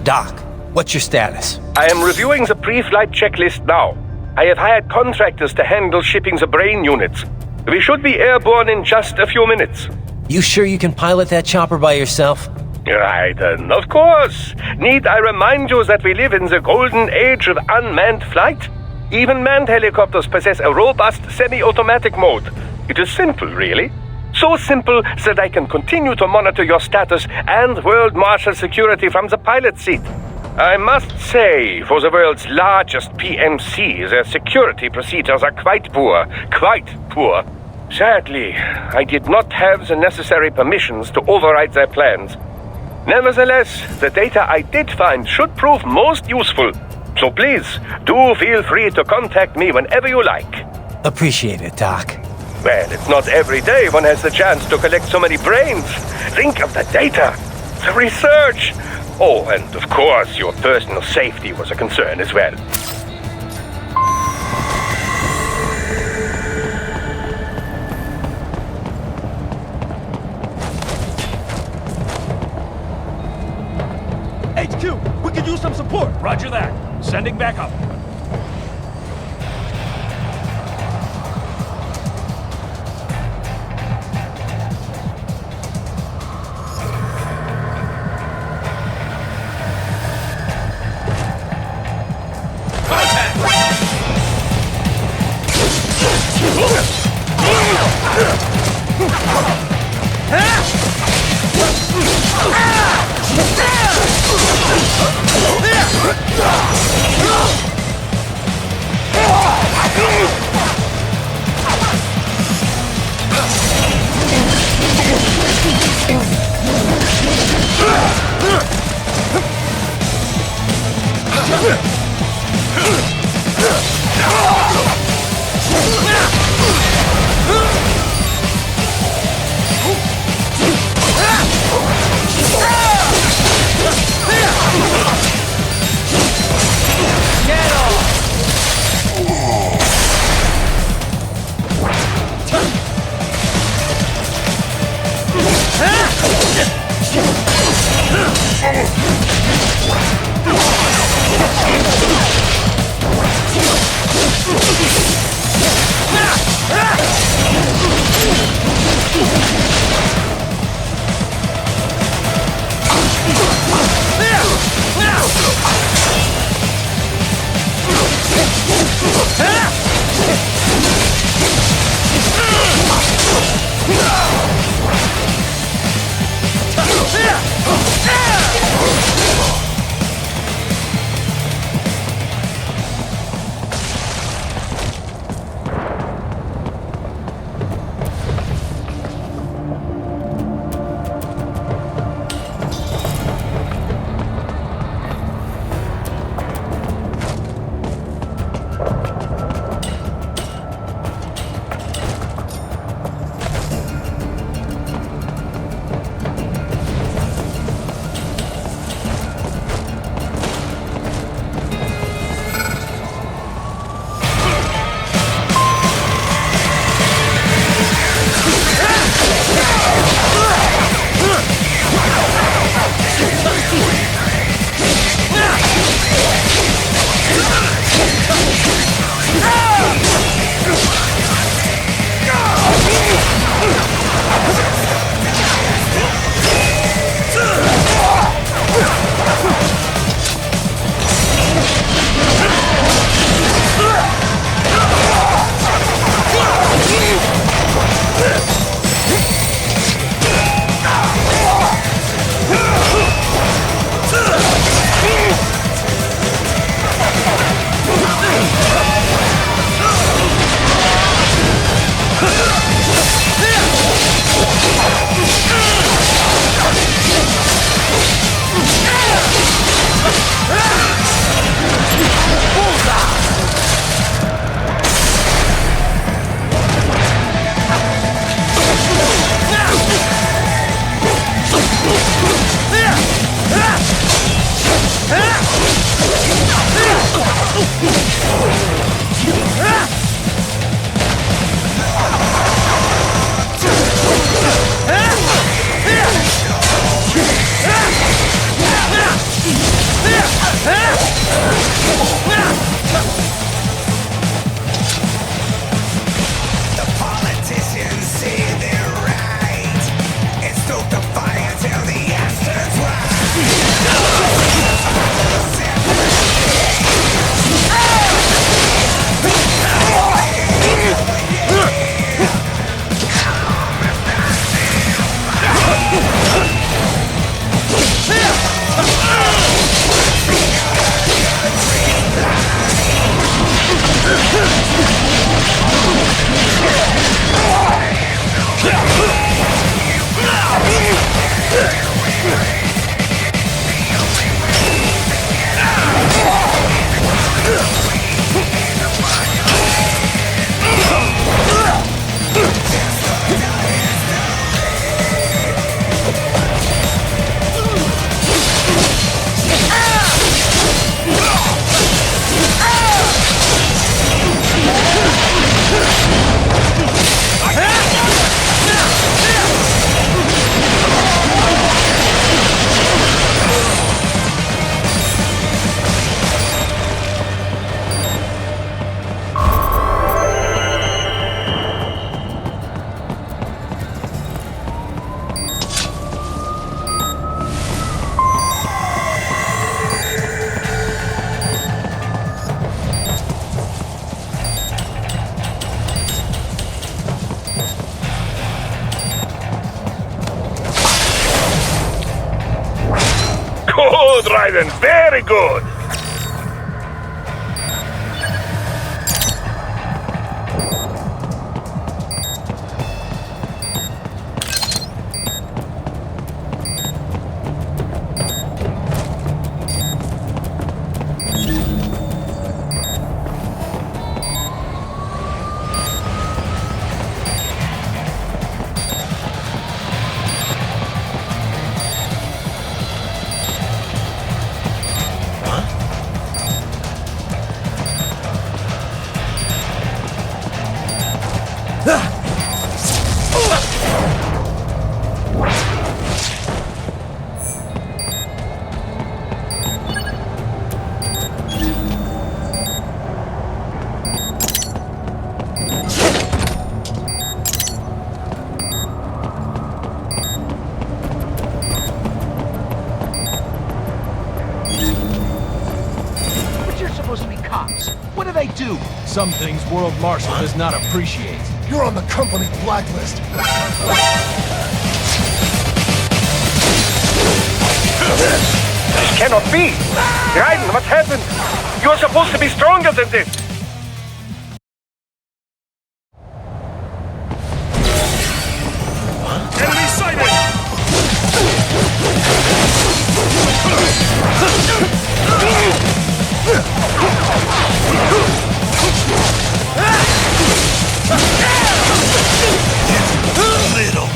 Doc, what's your status? I am reviewing the pre-flight checklist now. I have hired contractors to handle shipping the brain units. We should be airborne in just a few minutes. You sure you can pilot that chopper by yourself? Right, of course. Need I remind you that we live in the golden age of unmanned flight? Even manned helicopters possess a robust semi-automatic mode. It is simple, really. So simple that I can continue to monitor your status and world marshal security from the pilot seat. I must say, for the world's largest PMC, their security procedures are quite poor. Quite poor. Sadly, I did not have the necessary permissions to override their plans. Nevertheless, the data I did find should prove most useful. So please, do feel free to contact me whenever you like. Appreciate it, Doc. Well, it's not every day one has the chance to collect so many brains. Think of the data, the research. Oh, and of course, your personal safety was a concern as well. HQ, we could use some support. Roger that. Sending back up. Good, Raiden. Very good. What do they do? Some things World Marshal does not appreciate. You're on the company blacklist. This cannot be! Raiden, what happened? You're supposed to be stronger than this! Enemy sighted! Little.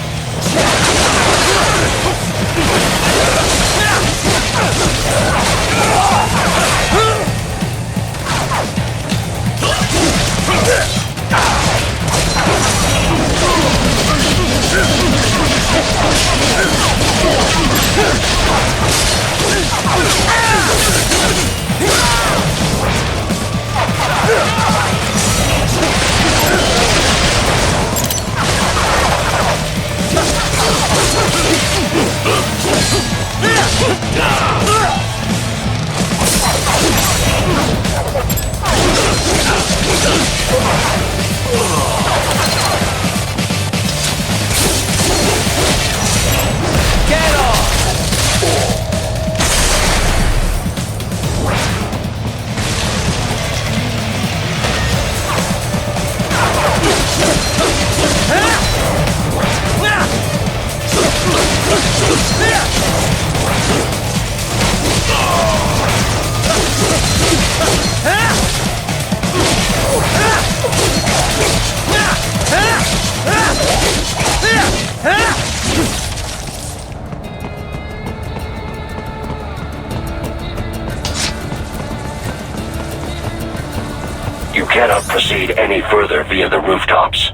You cannot proceed any further via the rooftops.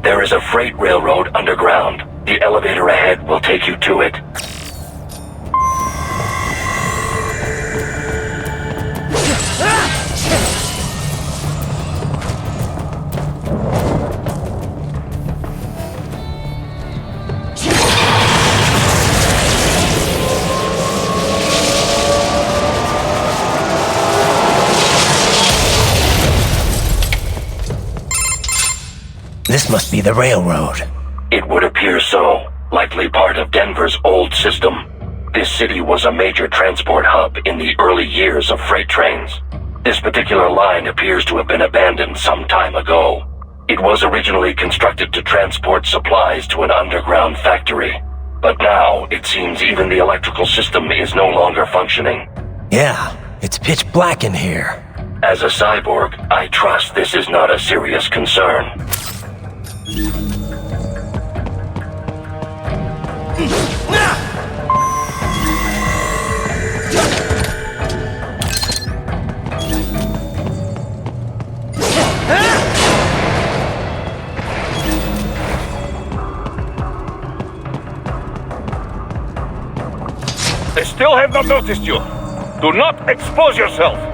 There is a freight railroad underground. The elevator ahead will take you to it. This must be the railroad. It would appear so. Likely part of Denver's old system. This city was a major transport hub in the early years of freight trains. This particular line appears to have been abandoned some time ago. It was originally constructed to transport supplies to an underground factory. But now, it seems even the electrical system is no longer functioning. Yeah, it's pitch black in here. As a cyborg, I trust this is not a serious concern. They still have not noticed you. Do not expose yourself.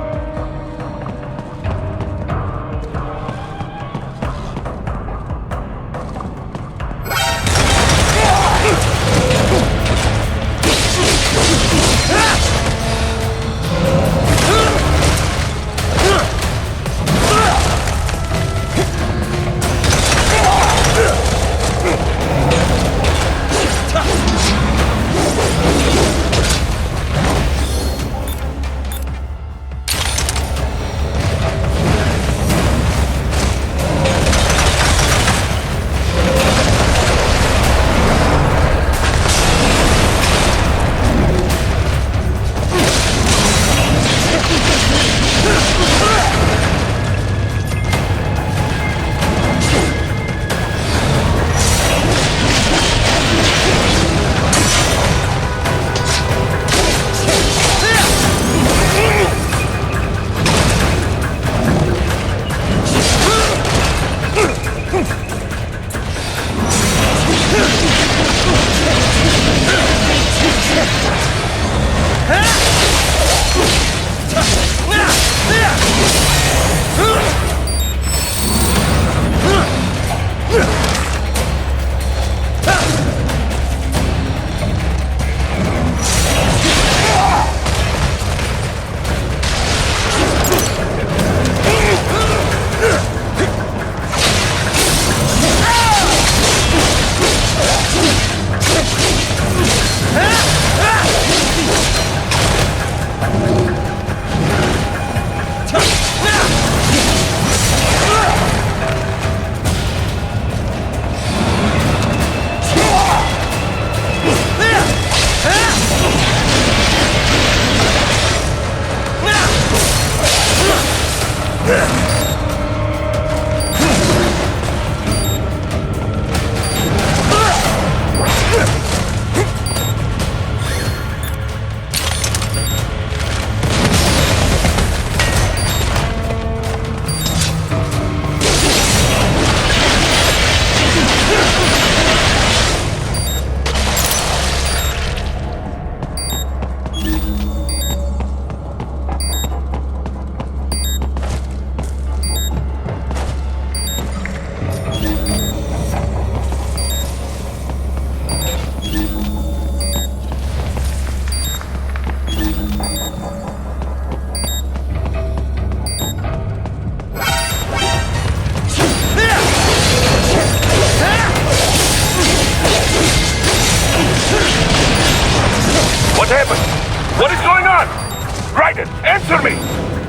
Answer me!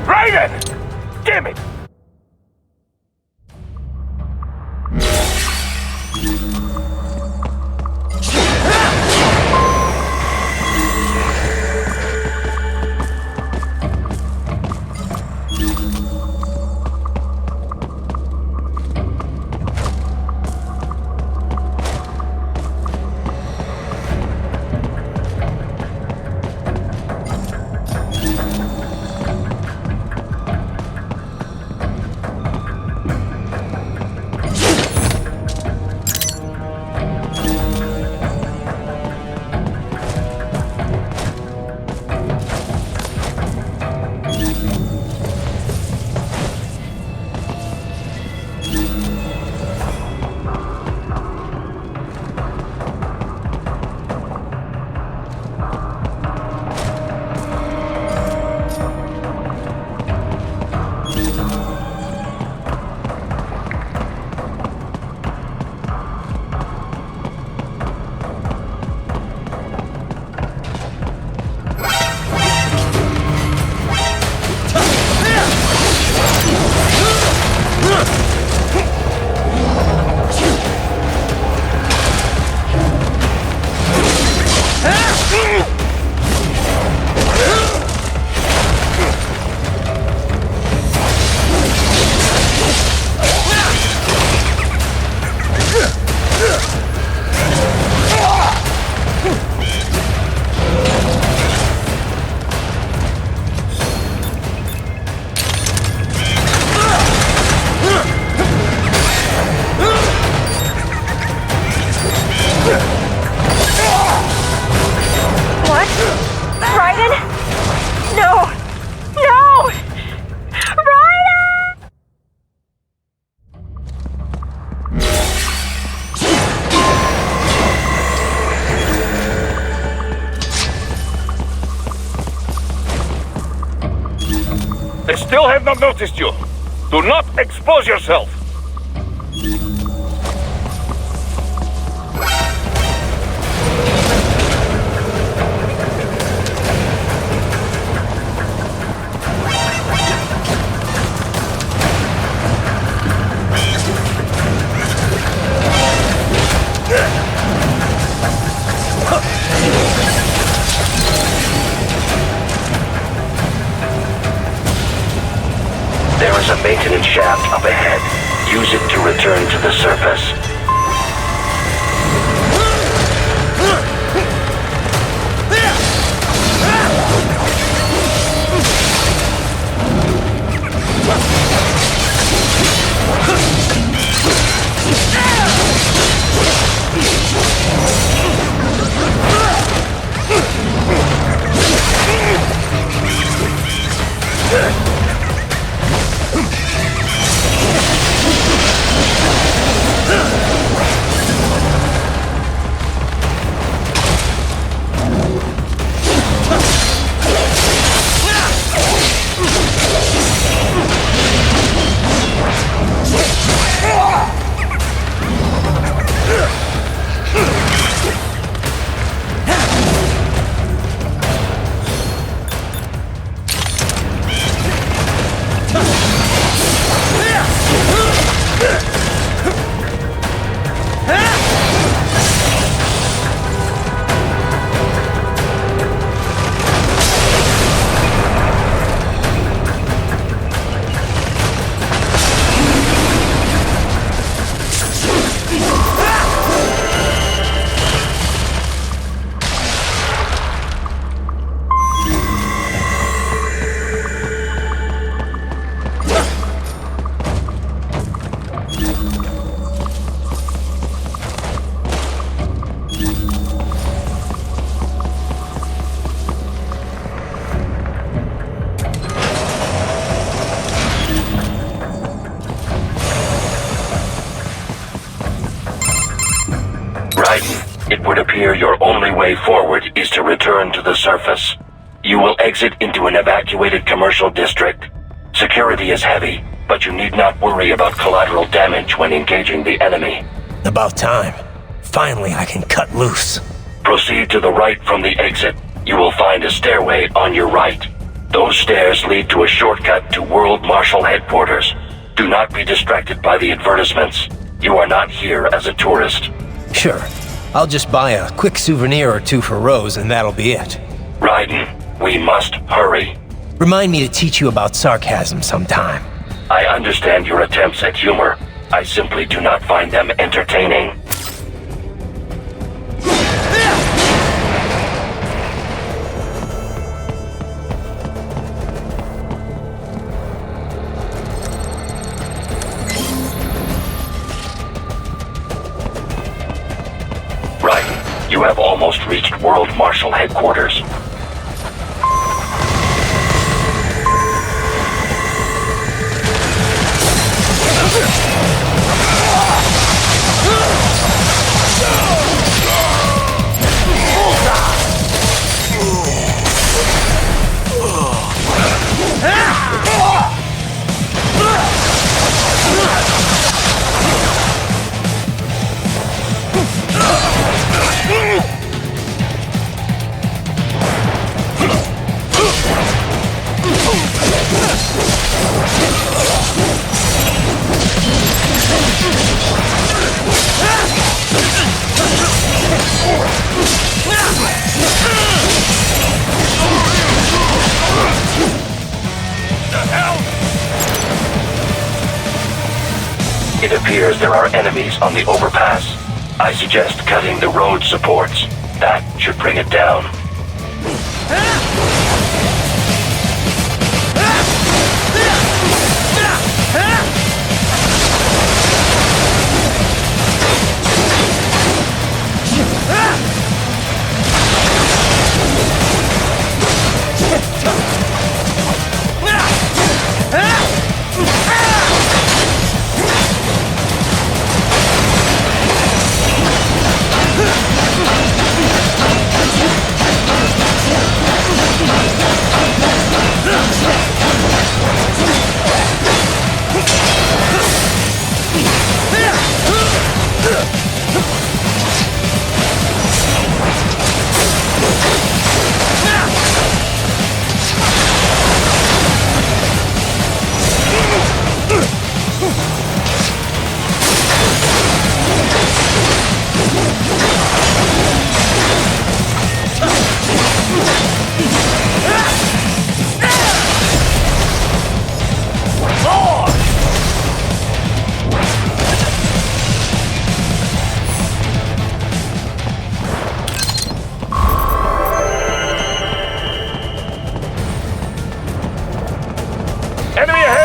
Raiden! Damn it! They still have not noticed you. Do not expose yourself. There is a maintenance shaft up ahead. Use it to return to the surface. Raiden, it would appear your only way forward is to return to the surface. You will exit into an evacuated commercial district. Security is heavy, but you need not worry about collateral damage when engaging the enemy. About time. Finally, I can cut loose. Proceed to the right from the exit. You will find a stairway on your right. Those stairs lead to a shortcut to World Marshal Headquarters. Do not be distracted by the advertisements. You are not here as a tourist. Sure. I'll just buy a quick souvenir or two for Rose and that'll be it. Raiden, we must hurry. Remind me to teach you about sarcasm sometime. I understand your attempts at humor. I simply do not find them entertaining. Right, you have almost reached World Marshal Headquarters. It appears there are enemies on the overpass. I suggest cutting the road supports. That should bring it down.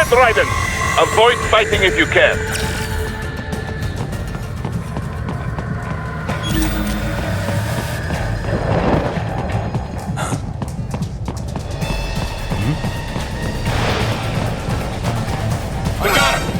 Raiden, avoid fighting if you can. We got him!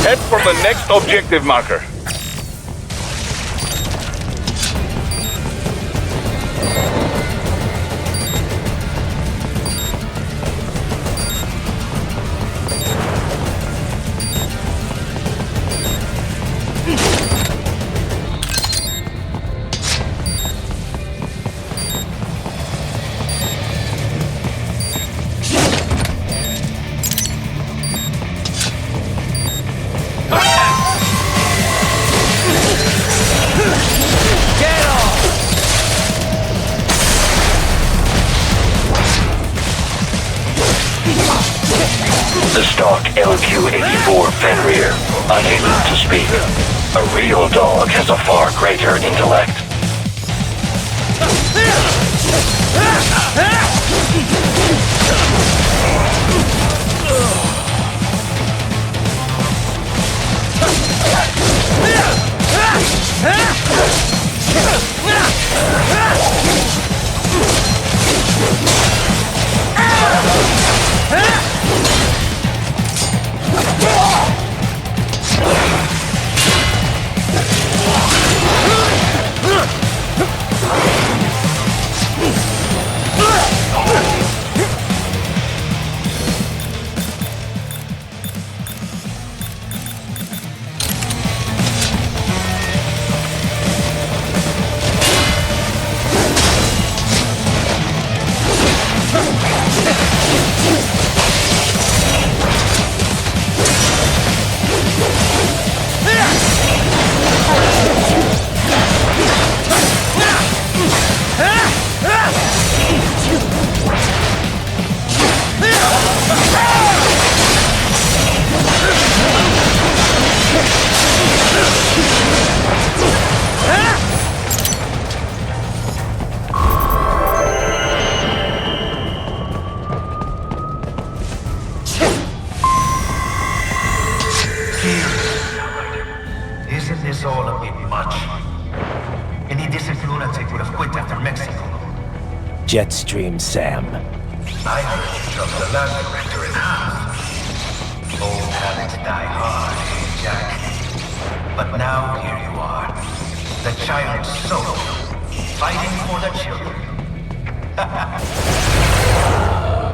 Head for the next objective marker. LQ-84 Fenrir, unable to speak. A real dog has a far greater intellect. Isn't this all a bit much? Any decent lunatic would have quit after Mexico. Jetstream, Sam. I heard you chopped the lab director in half. Old habits die hard, eh, Jack? But now here you are. The child's soul. Fighting for the children.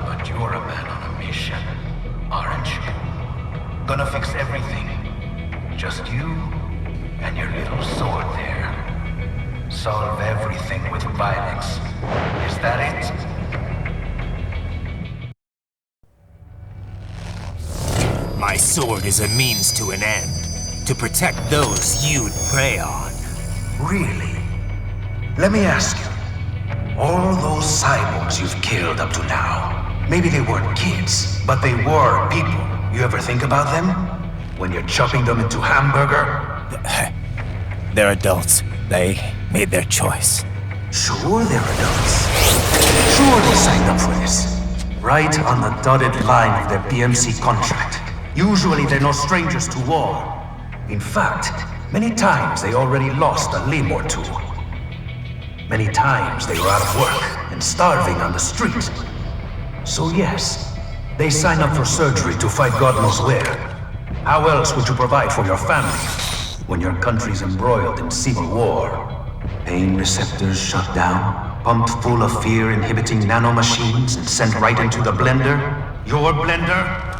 But you're a man on a mission, aren't you? Gonna fix everything. Just you and your little sword there. Solve everything with violence. Is that it? My sword is a means to an end. To protect those you'd prey on. Really? Let me ask you. All those cyborgs you've killed up to now, maybe they weren't kids, but they were people. You ever think about them? When you're chopping them into hamburger? They're adults. They made their choice. Sure they're adults. Sure they signed up for this. Right on the dotted line of their PMC contract. Usually they're no strangers to war. In fact, many times they already lost a limb or two. Many times they were out of work and starving on the street. So yes, they sign up for surgery to fight God knows where. How else would you provide for your family when your country's embroiled in civil war? Pain receptors shut down, pumped full of fear-inhibiting nanomachines and sent right into the blender? Your blender?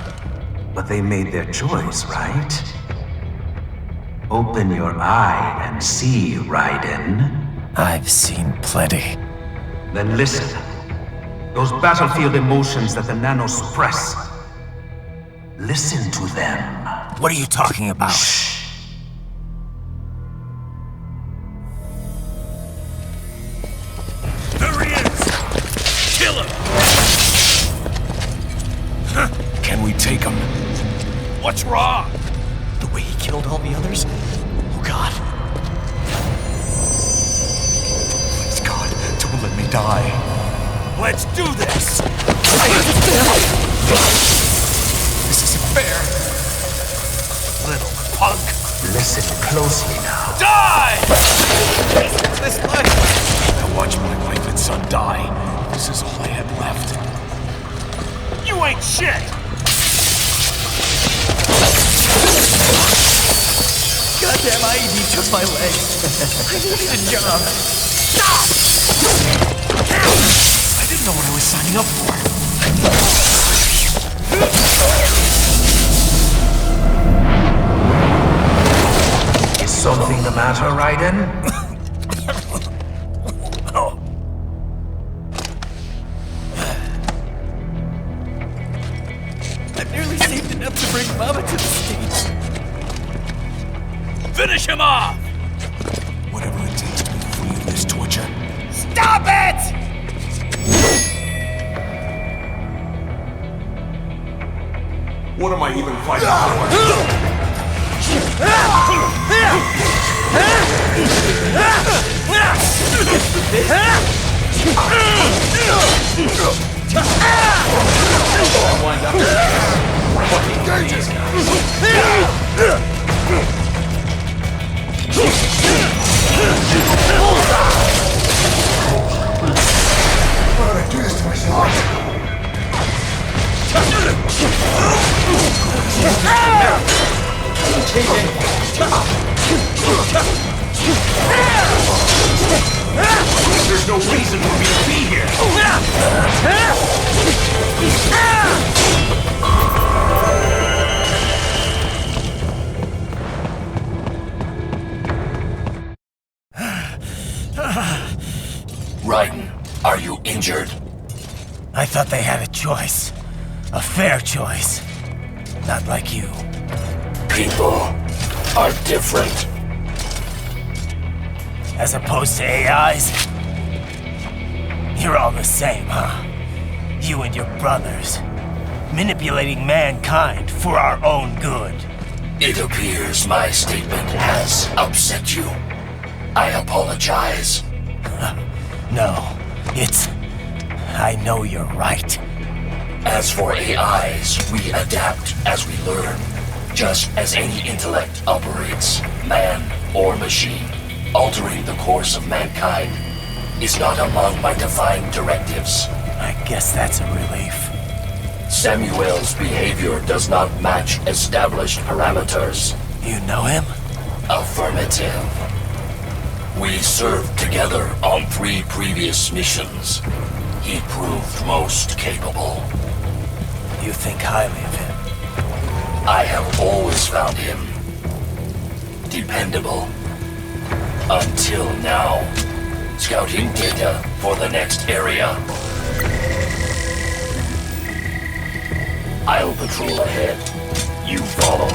But they made their choice, right? Open your eye and see, Raiden. I've seen plenty. Then listen. Those battlefield emotions that the nanos suppress. Listen to them. What are you talking about? Shh. There he is! Kill him! Can we take him? What's wrong? The way he killed all the others? Oh God. Please God, don't let me die. Let's do this! This isn't fair. Little punk! Listen closely now. Die! This life. I watched my wife and son die. This is all I had left. You ain't shit! Goddamn IED took my leg. I needed a job. Stop! I didn't know what I was signing up for. Is something the matter, Raiden? I've nearly saved enough to bring Mama to the States. Finish him off! Whatever it takes to be free of this torture. Stop it! What am I even fighting for? Why did I do this to myself? There's no reason for me to be here. Raiden, are you injured? I thought they had a choice. A fair choice. Not like you. People are different. As opposed to AIs? You're all the same, huh? You and your brothers. Manipulating mankind for our own good. It appears my statement has upset you. I apologize. No, it's... I know you're right. As for AIs, we adapt as we learn. Just as any intellect operates, man or machine. Altering the course of mankind is not among my defined directives. I guess that's a relief. Samuel's behavior does not match established parameters. You know him? Affirmative. We served together on 3 previous missions. He proved most capable. You think highly of him? I have always found him dependable. Until now. Scouting data for the next area. I'll patrol ahead. You follow.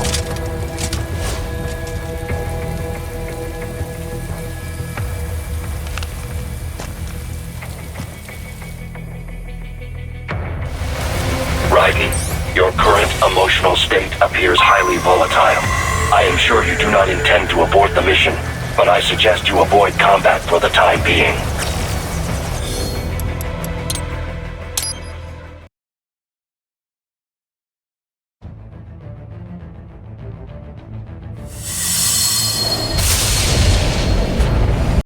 Raiden, your current emotional state appears highly volatile. I am sure you do not intend to abort the mission, but I suggest you avoid combat for the time being.